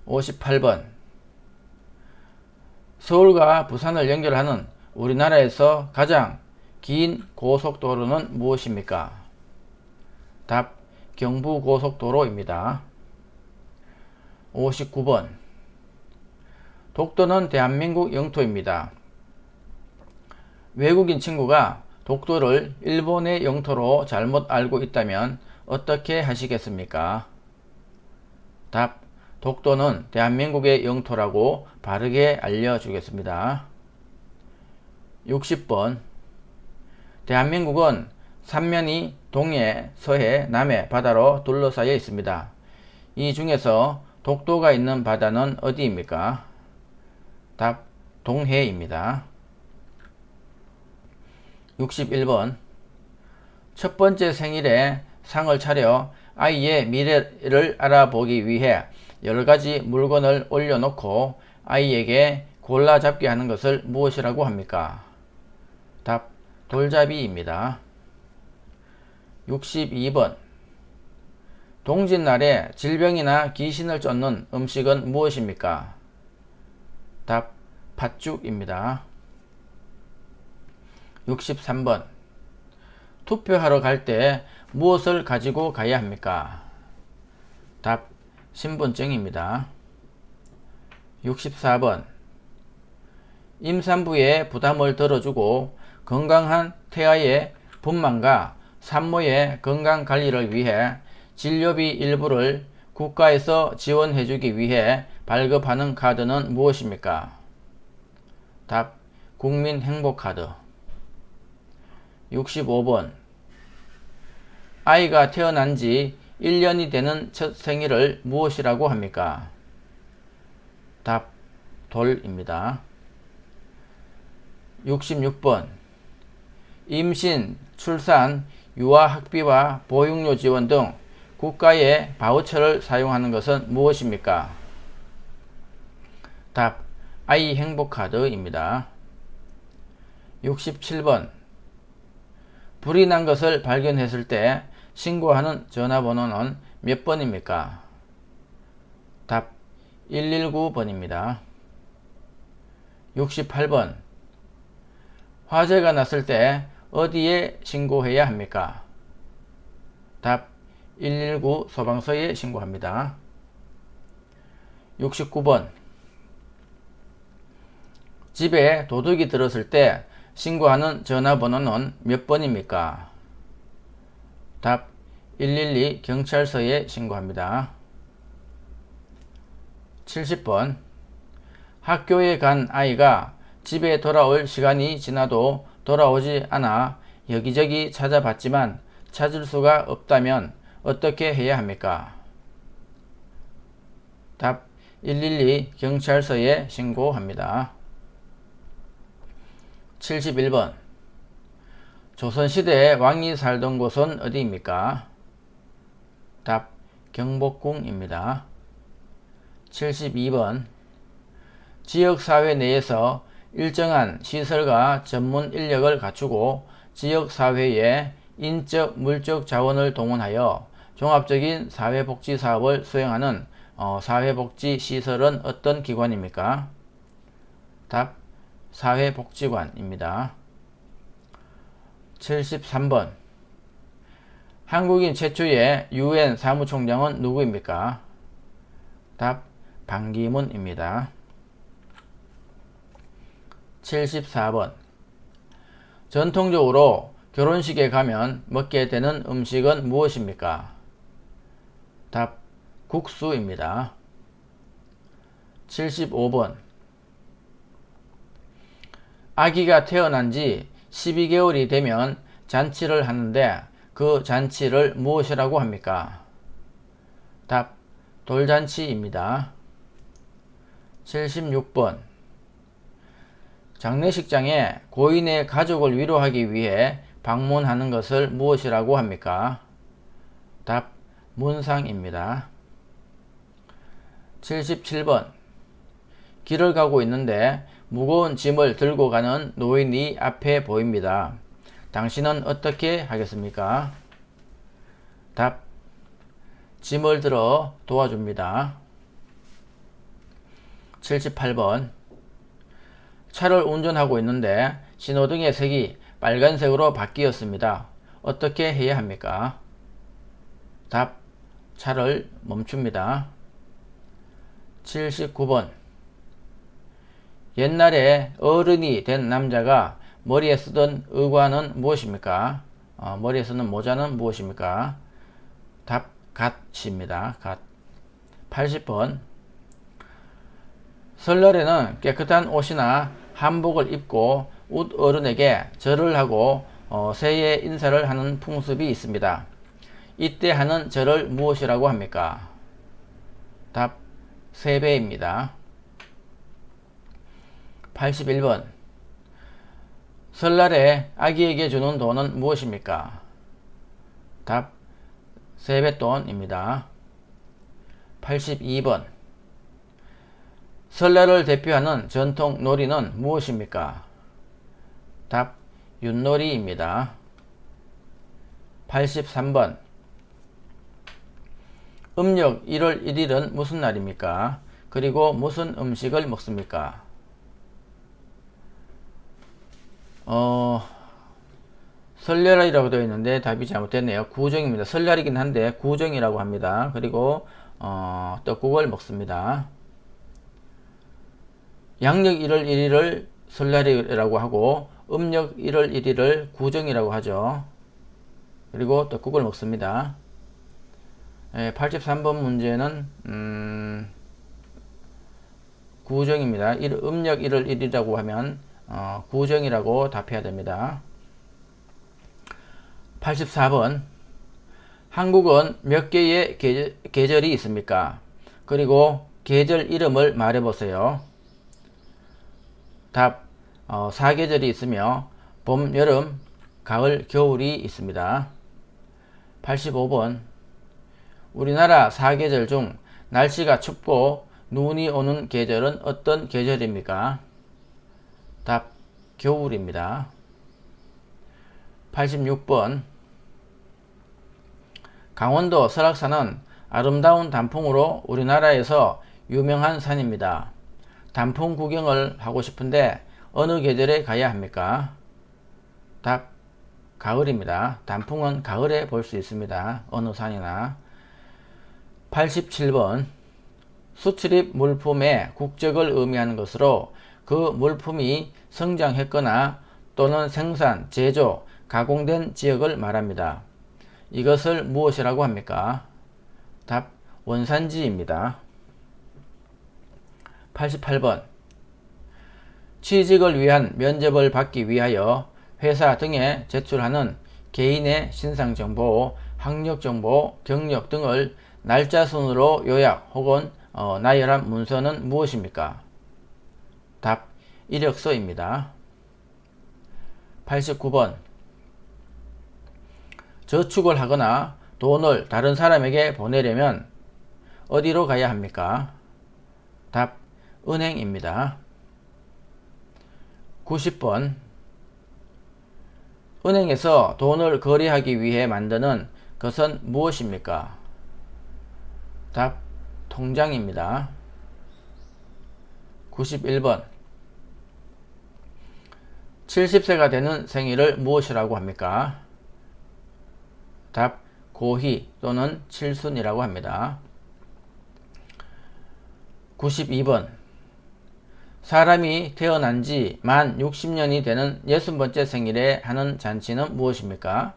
58번 서울과 부산을 연결하는 우리나라에서 가장 긴 고속도로는 무엇입니까? 답 경부고속도로입니다. 59번 독도는 대한민국 영토입니다. 외국인 친구가 독도를 일본의 영토로 잘못 알고 있다면 어떻게 하시겠습니까? 답 독도는 대한민국의 영토라고 바르게 알려주겠습니다. 60번 대한민국은 삼면이 동해, 서해, 남해 바다로 둘러싸여 있습니다. 이 중에서 독도가 있는 바다는 어디입니까? 답 동해입니다. 61번 첫 번째 생일에 상을 차려 아이의 미래를 알아보기 위해 여러가지 물건을 올려놓고 아이에게 골라 잡게 하는 것을 무엇이라고 합니까? 답 돌잡이입니다. 62번 동짓날에 질병이나 귀신을 쫓는 음식은 무엇입니까? 답 팥죽입니다. 63번 투표하러 갈 때 무엇을 가지고 가야 합니까? 답 신분증입니다. 64번 임산부의 부담을 덜어주고 건강한 태아의 분만과 산모의 건강관리를 위해 진료비 일부를 국가에서 지원해주기 위해 발급하는 카드는 무엇입니까? 답 국민행복카드. 65번 아이가 태어난 지 1년이 되는 첫 생일을 무엇이라고 합니까? 답 돌입니다. 66번 임신, 출산, 유아학비와 보육료 지원 등 국가의 바우처를 사용하는 것은 무엇입니까? 답 아이행복카드입니다. 67번 불이 난 것을 발견했을 때 신고하는 전화번호는 몇 번입니까? 답 119번입니다. 68번 화재가 났을 때 어디에 신고해야 합니까? 답 119 소방서에 신고합니다. 69번. 집에 도둑이 들었을 때 신고하는 전화번호는 몇 번입니까? 답 112 경찰서에 신고합니다. 70번. 학교에 간 아이가 집에 돌아올 시간이 지나도 돌아오지 않아 여기저기 찾아봤지만 찾을 수가 없다면 어떻게 해야 합니까? 답 112 경찰서에 신고합니다. 71번. 조선시대에 왕이 살던 곳은 어디입니까? 답 경복궁입니다. 72번. 지역사회 내에서 일정한 시설과 전문 인력을 갖추고 지역사회에 인적, 물적 자원을 동원하여 종합적인 사회복지 사업을 수행하는 사회복지시설은 어떤 기관입니까? 답 사회복지관입니다. 73번. 한국인 최초의 UN 사무총장은 누구입니까? 답 반기문입니다. 74번. 전통적으로 결혼식에 가면 먹게 되는 음식은 무엇입니까? 답 국수입니다. 75번. 아기가 태어난 지 12개월이 되면 잔치를 하는데 그 잔치를 무엇이라고 합니까? 답 돌잔치입니다. 76번. 장례식장에 고인의 가족을 위로하기 위해 방문하는 것을 무엇이라고 합니까? 답 문상입니다. 77번. 길을 가고 있는데 무거운 짐을 들고 가는 노인이 앞에 보입니다. 당신은 어떻게 하겠습니까? 답 짐을 들어 도와줍니다. 78번. 차를 운전하고 있는데 신호등의 색이 빨간색으로 바뀌었습니다. 어떻게 해야 합니까? 답 차를 멈춥니다. 79번. 옛날에 어른이 된 남자가 머리에 쓰던 의관은 무엇입니까? 머리에 쓰는 모자는 무엇입니까? 답 갓입니다. 갓. 80번. 설날에는 깨끗한 옷이나 한복을 입고 웃 어른에게 절을 하고 새해 인사를 하는 풍습이 있습니다. 이때 하는 절을 무엇이라고 합니까? 답 세배입니다. 81번. 설날에 아기에게 주는 돈은 무엇입니까? 답 세뱃돈입니다. 82번. 설날을 대표하는 전통 놀이는 무엇입니까? 답 윷놀이입니다. 83번. 음력 1월 1일은 무슨 날입니까? 그리고 무슨 음식을 먹습니까? 설날이라고 되어 있는데 답이 잘못됐네요. 구정입니다. 설날이긴 한데 구정이라고 합니다. 그리고 떡국을 먹습니다. 양력 1월 1일을 설날이라고 하고 음력 1월 1일을 구정이라고 하죠. 그리고 떡국을 먹습니다. 83번 문제는 구정입니다. 음력 1월 1일이라고 하면 구정이라고 답해야 됩니다. 84번. 한국은 몇 개의 계절이 있습니까? 그리고 계절 이름을 말해보세요. 답 4계절이 있으며 봄, 여름, 가을, 겨울이 있습니다. 85번. 우리나라 4계절 중 날씨가 춥고 눈이 오는 계절은 어떤 계절입니까? 답 겨울입니다. 86번. 강원도 설악산은 아름다운 단풍으로 우리나라에서 유명한 산입니다. 단풍 구경을 하고 싶은데 어느 계절에 가야 합니까? 답 가을입니다. 단풍은 가을에 볼 수 있습니다. 어느 산이나. 87번 수출입 물품의 국적을 의미하는 것으로 그 물품이 성장했거나 또는 생산, 제조, 가공된 지역을 말합니다. 이것을 무엇이라고 합니까? 답 원산지입니다. 88번 취직을 위한 면접을 받기 위하여 회사 등에 제출하는 개인의 신상정보, 학력정보, 경력 등을 날짜 순으로 요약 혹은 나열한 문서는 무엇입니까? 답 이력서입니다. 89번 저축을 하거나 돈을 다른 사람에게 보내려면 어디로 가야 합니까? 답 은행입니다. 90번 은행에서 돈을 거래하기 위해 만드는 것은 무엇입니까? 답 통장입니다. 91번 70세가 되는 생일을 무엇이라고 합니까? 답 고희 또는 칠순이라고 합니다. 92번 사람이 태어난 지 만 60년이 되는 60번째 생일에 하는 잔치는 무엇입니까?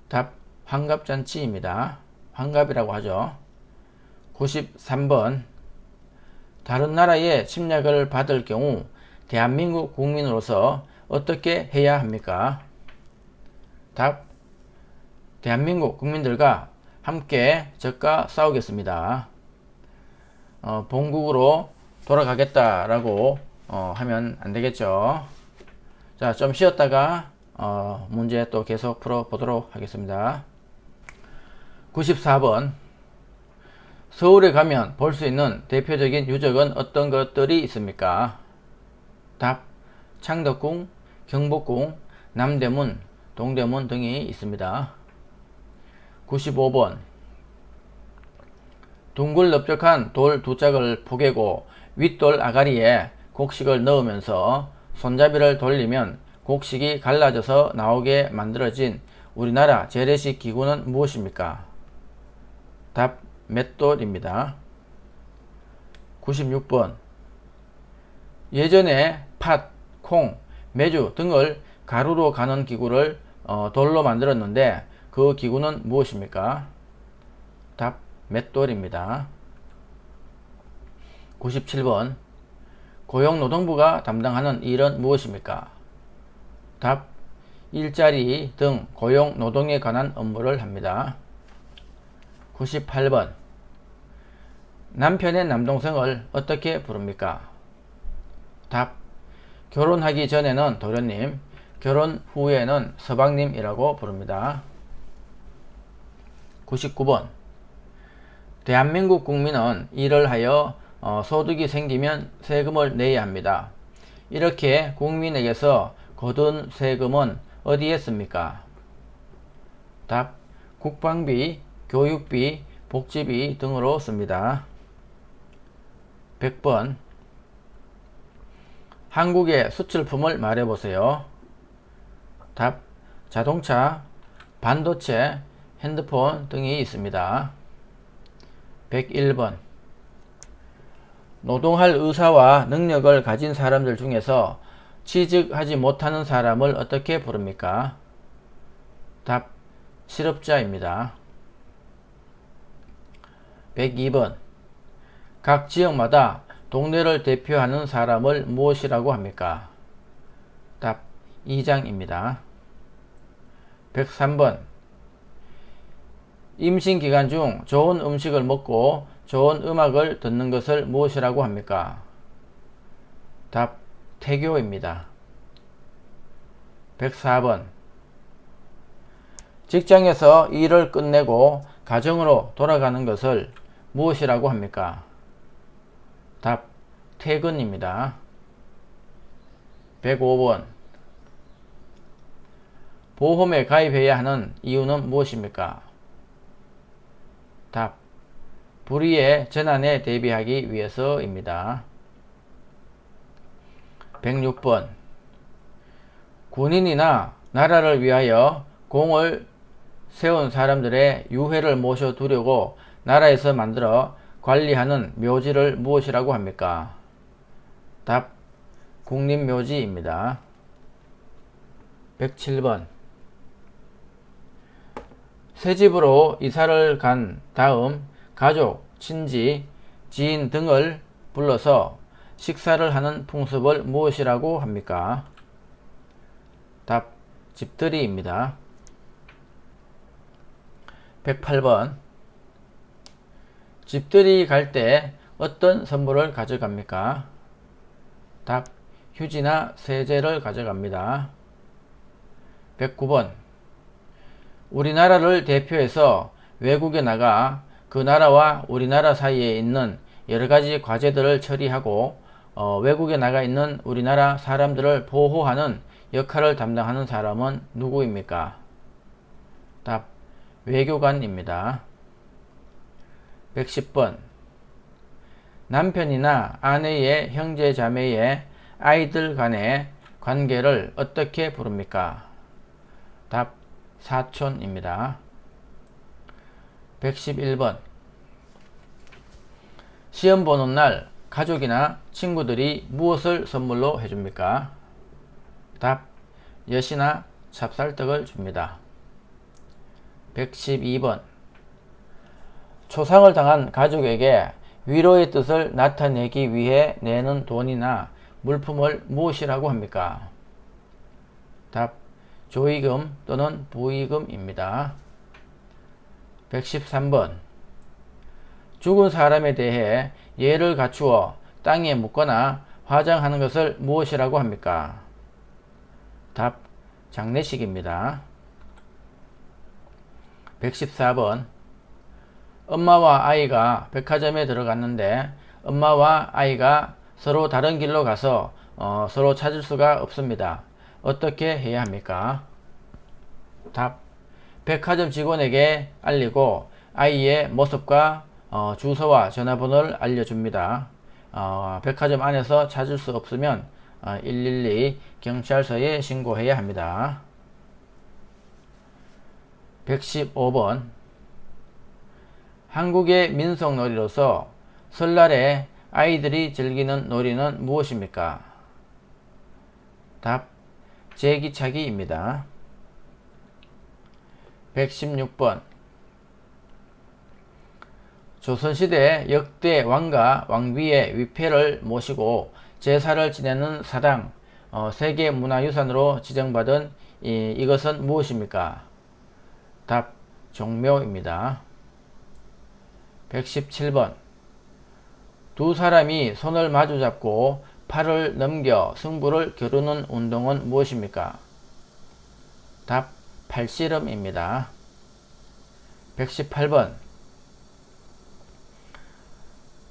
답 환갑잔치입니다. 환갑이라고 하죠. 93번 다른 나라의 침략을 받을 경우 대한민국 국민으로서 어떻게 해야 합니까? 답 대한민국 국민들과 함께 적과 싸우겠습니다. 본국으로 돌아가겠다라고 하면 안 되겠죠. 자, 좀 쉬었다가 문제 또 계속 풀어보도록 하겠습니다. 94번 서울에 가면 볼 수 있는 대표적인 유적은 어떤 것들이 있습니까? 답 창덕궁, 경복궁, 남대문, 동대문 등이 있습니다. 95번 둥글 넓적한 돌 두 짝을 포개고 윗돌 아가리에 곡식을 넣으면서 손잡이를 돌리면 곡식이 갈라져서 나오게 만들어진 우리나라 재래식 기구는 무엇입니까? 답 맷돌입니다. 96번 예전에 팥, 콩, 메주 등을 가루로 가는 기구를 돌로 만들었는데 그 기구는 무엇입니까? 답 맷돌입니다. 97번 고용노동부가 담당하는 일은 무엇입니까? 답 일자리 등 고용노동에 관한 업무를 합니다. 98번 남편의 남동생을 어떻게 부릅니까? 답 결혼하기 전에는 도련님, 결혼 후에는 서방님이라고 부릅니다. 99번 대한민국 국민은 일을 하여 소득이 생기면 세금을 내야 합니다. 이렇게 국민에게서 거둔 세금은 어디에 씁니까? 답 국방비, 교육비, 복지비 등으로 씁니다. 100번 한국의 수출품을 말해보세요. 답 자동차, 반도체, 핸드폰 등이 있습니다. 101번 노동할 의사와 능력을 가진 사람들 중에서 취직하지 못하는 사람을 어떻게 부릅니까? 답 실업자입니다. 102번 각 지역마다 동네를 대표하는 사람을 무엇이라고 합니까? 답 이장입니다. 103번 임신기간 중 좋은 음식을 먹고 좋은 음악을 듣는 것을 무엇이라고 합니까? 답 태교입니다. 104번 직장에서 일을 끝내고 가정으로 돌아가는 것을 무엇이라고 합니까? 답 퇴근입니다. 105번 보험에 가입해야 하는 이유는 무엇입니까? 답 불의의 재난에 대비하기 위해서입니다. 106번 군인이나 나라를 위하여 공을 세운 사람들의 유해를 모셔두려고 나라에서 만들어 관리하는 묘지를 무엇이라고 합니까? 답, 국립묘지입니다. 107번. 새 집으로 이사를 간 다음 가족, 친지, 지인 등을 불러서 식사를 하는 풍습을 무엇이라고 합니까? 답, 집들이입니다. 108번. 집들이 갈 때 어떤 선물을 가져갑니까? 답, 휴지나 세제를 가져갑니다. 109번. 우리나라를 대표해서 외국에 나가 그 나라와 우리나라 사이에 있는 여러가지 과제들을 처리하고 외국에 나가 있는 우리나라 사람들을 보호하는 역할을 담당하는 사람은 누구입니까? 답, 외교관입니다. 110번. 남편이나 아내의 형제 자매의 아이들 간의 관계를 어떻게 부릅니까? 답, 사촌입니다. 111번. 시험 보는 날 가족이나 친구들이 무엇을 선물로 해줍니까? 답, 엿이나 찹쌀떡을 줍니다. 112번. 초상을 당한 가족에게 위로의 뜻을 나타내기 위해 내는 돈이나 물품을 무엇이라고 합니까? 답, 조의금 또는 부의금입니다. 113번. 죽은 사람에 대해 예를 갖추어 땅에 묻거나 화장하는 것을 무엇이라고 합니까? 답, 장례식입니다. 114번. 엄마와 아이가 백화점에 들어갔는데 엄마와 아이가 서로 다른 길로 가서 서로 찾을 수가 없습니다. 어떻게 해야 합니까? 답, 백화점 직원에게 알리고 아이의 모습과 주소와 전화번호를 알려줍니다. 백화점 안에서 찾을 수 없으면 112 경찰서에 신고해야 합니다. 115번. 한국의 민속놀이로서 설날에 아이들이 즐기는 놀이는 무엇입니까? 답, 제기차기입니다. 116번. 조선시대 역대 왕과 왕비의 위패를 모시고 제사를 지내는 사당, 세계문화유산으로 지정받은 이것은 무엇입니까? 답, 종묘입니다. 117번. 두 사람이 손을 마주 잡고 팔을 넘겨 승부를 겨루는 운동은 무엇입니까? 답, 팔씨름입니다. 118번.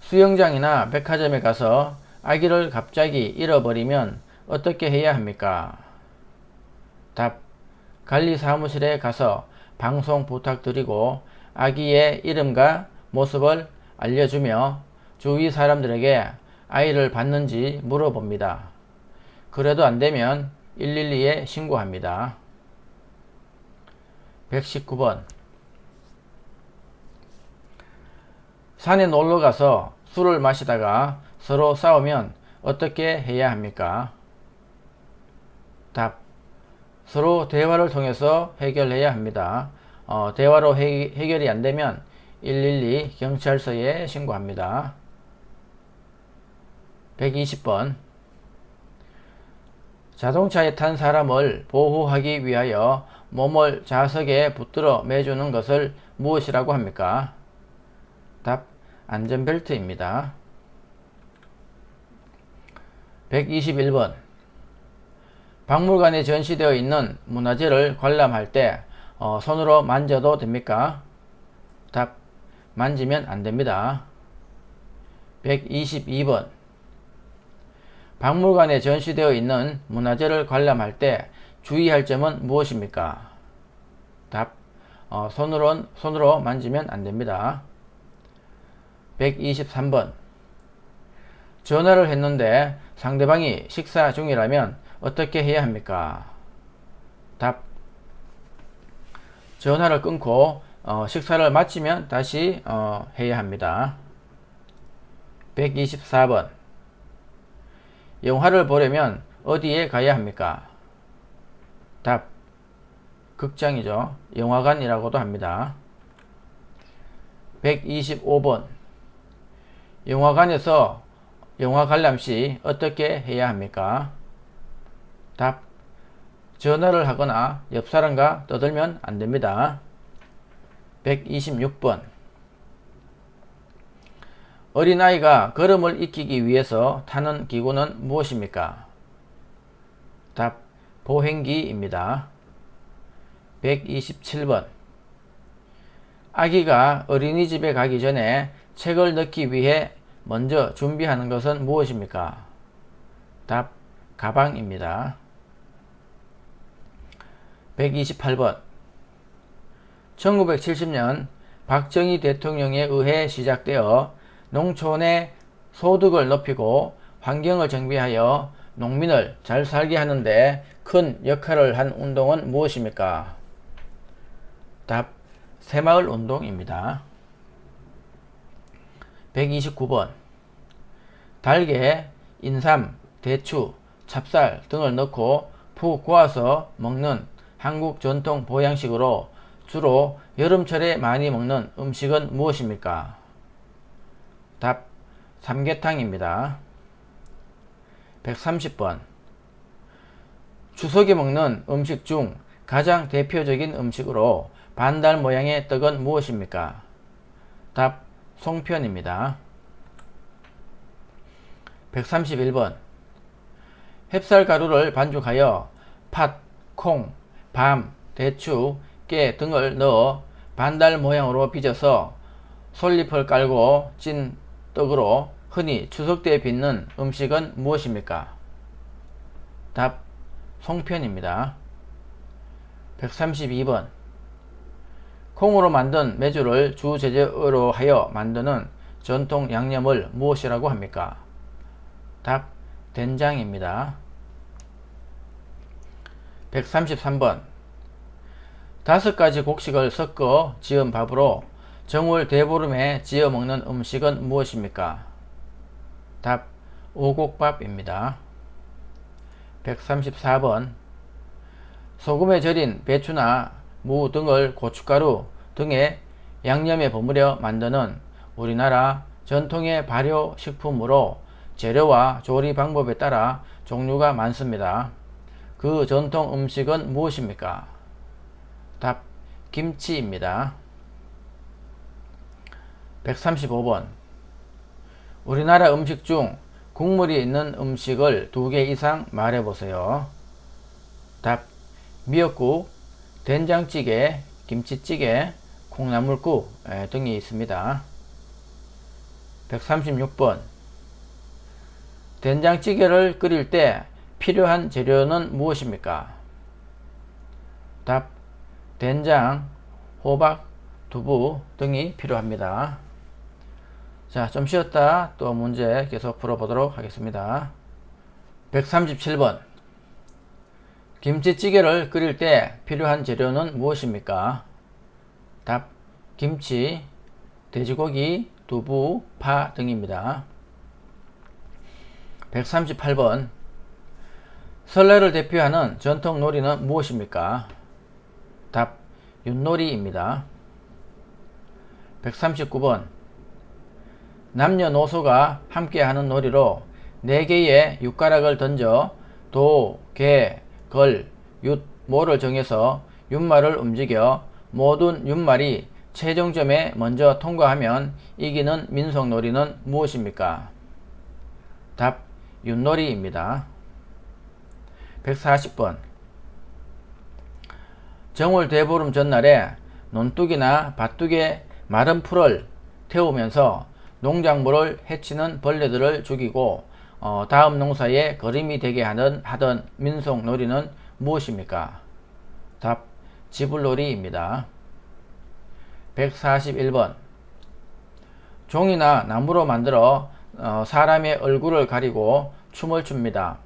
수영장이나 백화점에 가서 아기를 갑자기 잃어버리면 어떻게 해야 합니까? 답, 관리사무실에 가서 방송 부탁드리고 아기의 이름과 모습을 알려주며 주위 사람들에게 아이를 봤는지 물어봅니다. 그래도 안되면 112에 신고합니다. 119번. 산에 놀러가서 술을 마시다가 서로 싸우면 어떻게 해야 합니까? 답, 서로 대화를 통해서 해결해야 합니다. 대화로 해결이 안되면 112 경찰서에 신고합니다. 120번. 자동차에 탄 사람을 보호하기 위하여 몸을 좌석에 붙들어 매주는 것을 무엇이라고 합니까? 답, 안전벨트입니다. 121번. 박물관에 전시되어 있는 문화재를 관람할 때 손으로 만져도 됩니까? 답, 만지면 안됩니다. 122번. 박물관에 전시되어 있는 문화재를 관람할 때 주의할 점은 무엇입니까? 답, 손으로 만지면 안됩니다. 123번. 전화를 했는데 상대방이 식사 중이라면 어떻게 해야 합니까? 답. 전화를 끊고 식사를 마치면 다시 해야 합니다. 124번. 영화를 보려면 어디에 가야 합니까? 답. 극장이죠. 영화관이라고도 합니다. 125번. 영화관에서 영화 관람 시 어떻게 해야 합니까? 답. 전화를 하거나 옆 사람과 떠들면 안 됩니다. 126번. 어린아이가 걸음을 익히기 위해서 타는 기구는 무엇입니까? 답. 보행기입니다. 127번. 아기가 어린이집에 가기 전에 책을 넣기 위해 먼저 준비하는 것은 무엇입니까? 답. 가방입니다. 128번. 1970년 박정희 대통령에 의해 시작되어 농촌의 소득을 높이고 환경을 정비하여 농민을 잘 살게 하는데 큰 역할을 한 운동은 무엇입니까? 답. 새마을 운동입니다. 129번. 달걀, 인삼, 대추, 찹쌀 등을 넣고 푹 고아서 먹는 한국 전통 보양식으로 주로 여름철에 많이 먹는 음식은 무엇입니까? 답. 삼계탕입니다. 130번. 추석에 먹는 음식 중 가장 대표적인 음식으로 반달 모양의 떡은 무엇입니까? 답. 송편입니다. 131번. 햅쌀가루를 반죽하여 팥, 콩, 밤, 대추, 깨 등을 넣어 반달 모양으로 빚어서 솔잎을 깔고 찐 떡으로 흔히 추석 때 빚는 음식은 무엇입니까? 답. 송편입니다. 132번. 콩으로 만든 메주를 주재료로 하여 만드는 전통 양념을 무엇이라고 합니까? 답. 된장입니다. 133번. 5가지 곡식을 섞어 지은 밥으로 정월 대보름에 지어 먹는 음식은 무엇입니까? 답. 오곡밥입니다. 134번. 소금에 절인 배추나 무 등을 고춧가루 등의 양념에 버무려 만드는 우리나라 전통의 발효식품으로 재료와 조리 방법에 따라 종류가 많습니다. 그 전통 음식은 무엇입니까? 답. 김치입니다. 135번. 우리나라 음식 중 국물이 있는 음식을 2개 이상 말해보세요. 답. 미역국, 된장찌개, 김치찌개, 콩나물국 등이 있습니다. 136번. 된장찌개를 끓일 때 필요한 재료는 무엇입니까? 답. 된장, 호박, 두부 등이 필요합니다. 자, 좀 쉬었다 또 문제 계속 풀어보도록 하겠습니다. 137번. 김치찌개를 끓일 때 필요한 재료는 무엇입니까? 답. 김치, 돼지고기, 두부, 파 등입니다. 138번. 설날을 대표하는 전통 놀이는 무엇입니까? 답. 윷놀이입니다. 139번. 남녀노소가 함께하는 놀이로 4개의 윷가락을 던져 도, 개, 걸, 윷, 모를 정해서 윷말을 움직여 모든 윷말이 최종점에 먼저 통과하면 이기는 민속놀이는 무엇입니까? 답. 윷놀이입니다. 140번. 정월 대보름 전날에 논둑이나 밭둑의 마른 풀을 태우면서 농작물을 해치는 벌레들을 죽이고 다음 농사에 거림이 되게 하던 민속놀이는 무엇입니까? 답. 지불놀이입니다. 141번. 종이나 나무로 만들어 사람의 얼굴을 가리고 춤을 춥니다.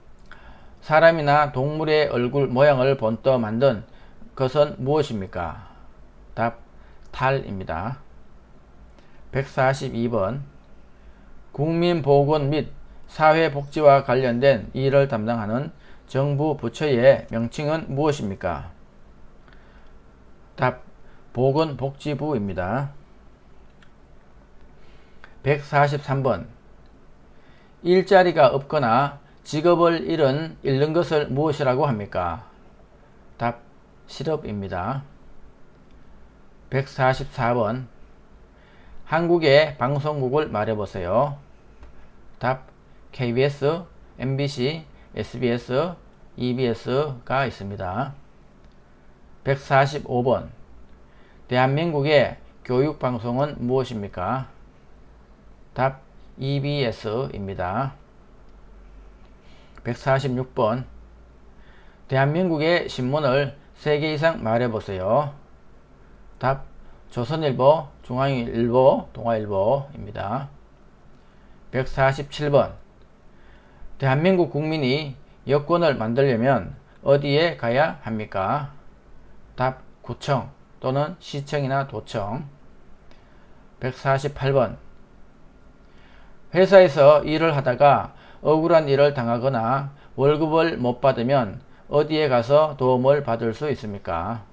사람이나 동물의 얼굴 모양을 본떠 만든 것은 무엇입니까? 답, 탈입니다. 142번. 국민보건 및 사회복지와 관련된 일을 담당하는 정부 부처의 명칭은 무엇입니까? 답, 보건복지부입니다. 143번. 일자리가 없거나 직업을 잃는 것을 무엇이라고 합니까? 답, 실업입니다. 144번. 한국의 방송국을 말해보세요. 답, KBS, MBC, SBS, EBS가 있습니다. 145번. 대한민국의 교육방송은 무엇입니까? 답, EBS입니다. 146번. 대한민국의 신문을 3개 이상 말해보세요. 답, 조선일보, 중앙일보, 동아일보입니다. 147번. 대한민국 국민이 여권을 만들려면 어디에 가야 합니까? 답, 구청 또는 시청이나 도청. 148번. 회사에서 일을 하다가 억울한 일을 당하거나 월급을 못 받으면 어디에 가서 도움을 받을 수 있습니까?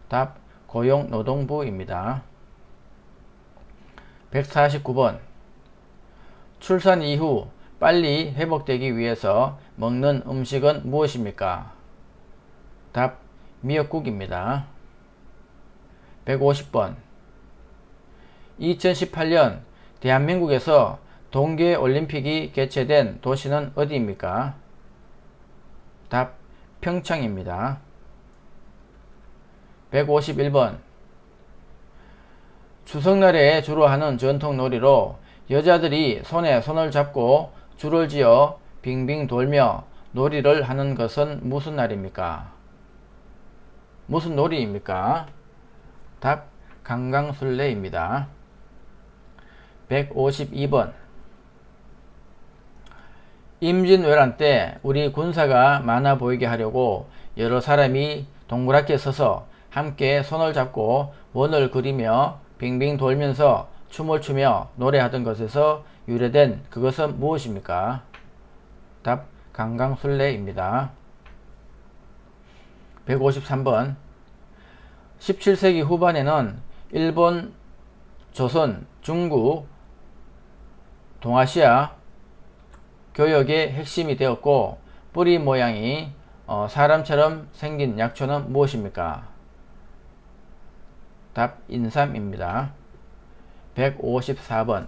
답, 고용노동부입니다. 149번. 출산 이후 빨리 회복되기 위해서 먹는 음식은 무엇입니까? 답, 미역국입니다. 150번. 2018년 대한민국에서 동계올림픽이 개최된 도시는 어디입니까? 답, 평창입니다. 151번. 추석날에 주로 하는 전통놀이로 여자들이 손에 손을 잡고 줄을 지어 빙빙 돌며 놀이를 하는 것은 무슨 날입니까? 무슨 놀이입니까? 답, 강강술래입니다. 152번. 임진왜란 때 우리 군사가 많아 보이게 하려고 여러 사람이 동그랗게 서서 함께 손을 잡고 원을 그리며 빙빙 돌면서 춤을 추며 노래하던 것에서 유래된 그것은 무엇입니까? 답, 강강술래입니다. 153번. 17세기 후반에는 일본, 조선, 중국, 동아시아 교역의 핵심이 되었고 뿌리 모양이 사람처럼 생긴 약초는 무엇입니까? 답, 인삼입니다. 154번.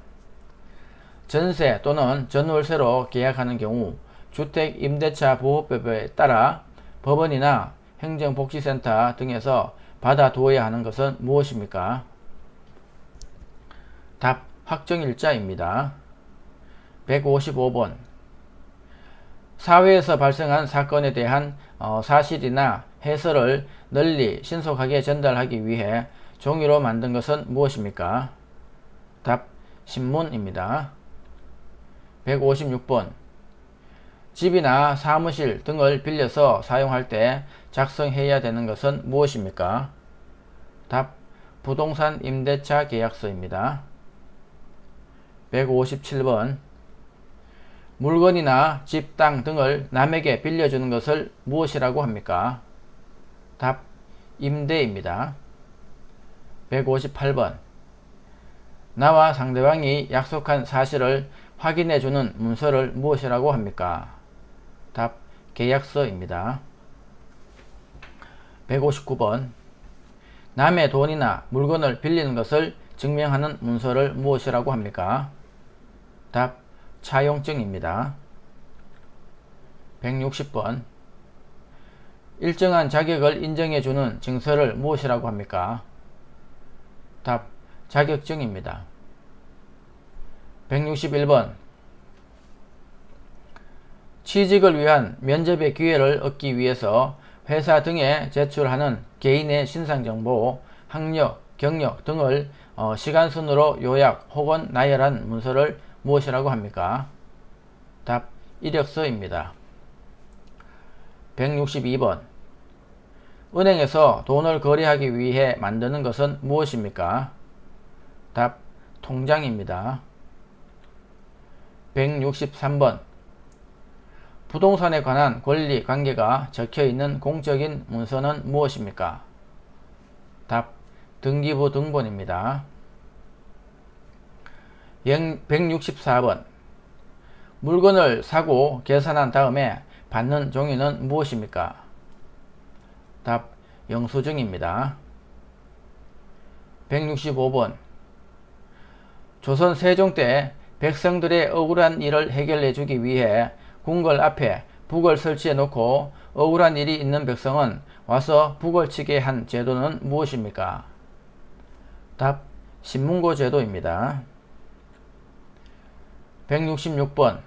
전세 또는 전월세로 계약하는 경우 주택임대차 보호법에 따라 법원이나 행정복지센터 등에서 받아두어야 하는 것은 무엇입니까? 답, 확정일자입니다. 155번. 사회에서 발생한 사건에 대한 사실이나 해설을 널리 신속하게 전달하기 위해 종이로 만든 것은 무엇입니까? 답, 신문입니다. 156번. 집이나 사무실 등을 빌려서 사용할 때 작성해야 되는 것은 무엇입니까? 답, 부동산 임대차 계약서입니다. 157번. 물건이나 집, 땅 등을 남에게 빌려주는 것을 무엇이라고 합니까? 답, 임대입니다. 158번. 나와 상대방이 약속한 사실을 확인해주는 문서를 무엇이라고 합니까? 답, 계약서입니다. 159번. 남의 돈이나 물건을 빌리는 것을 증명하는 문서를 무엇이라고 합니까? 답, 차용증입니다. 160번. 일정한 자격을 인정해주는 증서를 무엇이라고 합니까? 답, 자격증입니다. 161번. 취직을 위한 면접의 기회를 얻기 위해서 회사 등에 제출하는 개인의 신상정보, 학력, 경력 등을 시간순으로 요약 혹은 나열한 문서를 무엇이라고 합니까? 답, 이력서입니다. 162번. 은행에서 돈을 거래하기 위해 만드는 것은 무엇입니까? 답. 통장입니다. 163번. 부동산에 관한 권리 관계가 적혀있는 공적인 문서는 무엇입니까? 답. 등기부 등본입니다. 164번. 물건을 사고 계산한 다음에 받는 종이는 무엇입니까? 답. 영수증입니다. 165번. 조선 세종 때 백성들의 억울한 일을 해결해 주기 위해 궁궐 앞에 북을 설치해 놓고 억울한 일이 있는 백성은 와서 북을 치게 한 제도는 무엇입니까? 답. 신문고 제도입니다. 166번.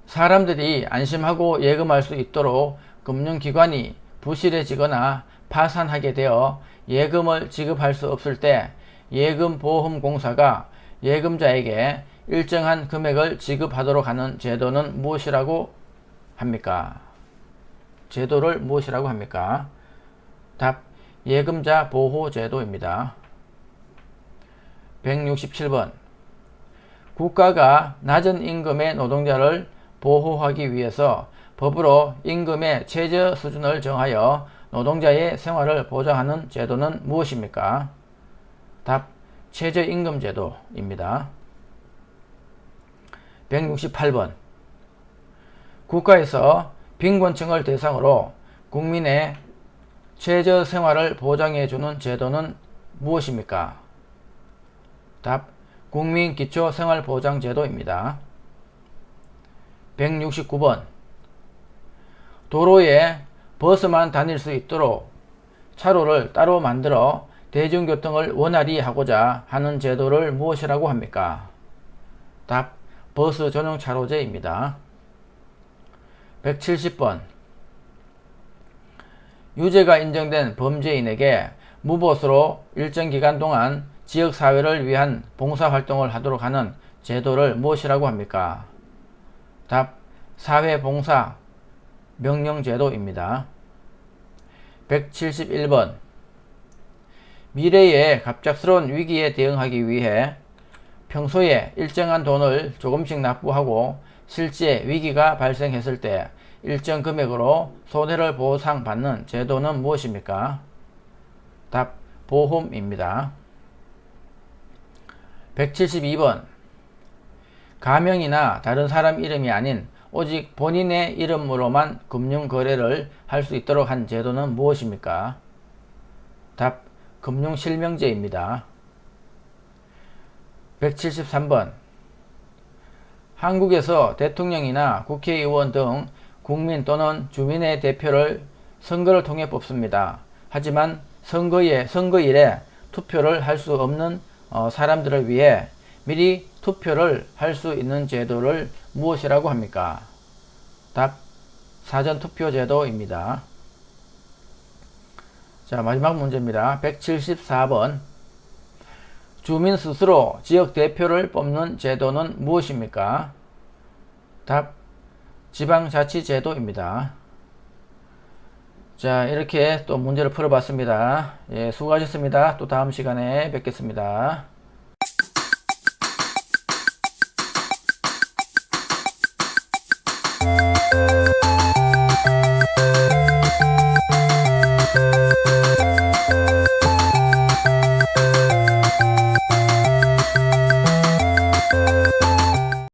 사람들이 안심하고 예금할 수 있도록 금융기관이 부실해지거나 파산하게 되어 예금을 지급할 수 없을 때 예금보험공사가 예금자에게 일정한 금액을 지급하도록 하는 제도는 무엇이라고 합니까? 제도를 무엇이라고 합니까? 답. 예금자 보호제도입니다. 167번. 국가가 낮은 임금의 노동자를 보호하기 위해서 법으로 임금의 최저 수준을 정하여 노동자의 생활을 보장하는 제도는 무엇입니까? 답. 최저임금제도입니다. 168번. 국가에서 빈곤층을 대상으로 국민의 최저 생활을 보장해주는 제도는 무엇입니까? 답. 국민기초생활보장제도입니다. 169번. 도로에 버스만 다닐 수 있도록 차로를 따로 만들어 대중교통을 원활히 하고자 하는 제도를 무엇이라고 합니까? 답. 버스 전용 차로제입니다. 170번. 유죄가 인정된 범죄인에게 무보수로 일정 기간 동안 지역사회를 위한 봉사활동을 하도록 하는 제도를 무엇이라고 합니까? 답. 사회봉사 명령제도입니다. 171번. 미래의 갑작스러운 위기에 대응하기 위해 평소에 일정한 돈을 조금씩 납부하고 실제 위기가 발생했을 때 일정 금액으로 손해를 보상받는 제도는 무엇입니까? 답. 보험입니다. 172번. 가명이나 다른 사람 이름이 아닌 오직 본인의 이름으로만 금융거래를 할 수 있도록 한 제도는 무엇입니까? 답. 금융실명제입니다. 173번. 한국에서 대통령이나 국회의원 등 국민 또는 주민의 대표를 선거를 통해 뽑습니다. 하지만 선거일에 투표를 할 수 없는 사람들을 위해 미리 투표를 할 수 있는 제도를 무엇이라고 합니까? 답. 사전투표제도입니다. 자, 마지막 문제입니다. 174번. 주민 스스로 지역 대표를 뽑는 제도는 무엇입니까? 답. 지방자치제도입니다. 자, 이렇게 또 문제를 풀어봤습니다. 예, 수고하셨습니다. 또 다음 시간에 뵙겠습니다.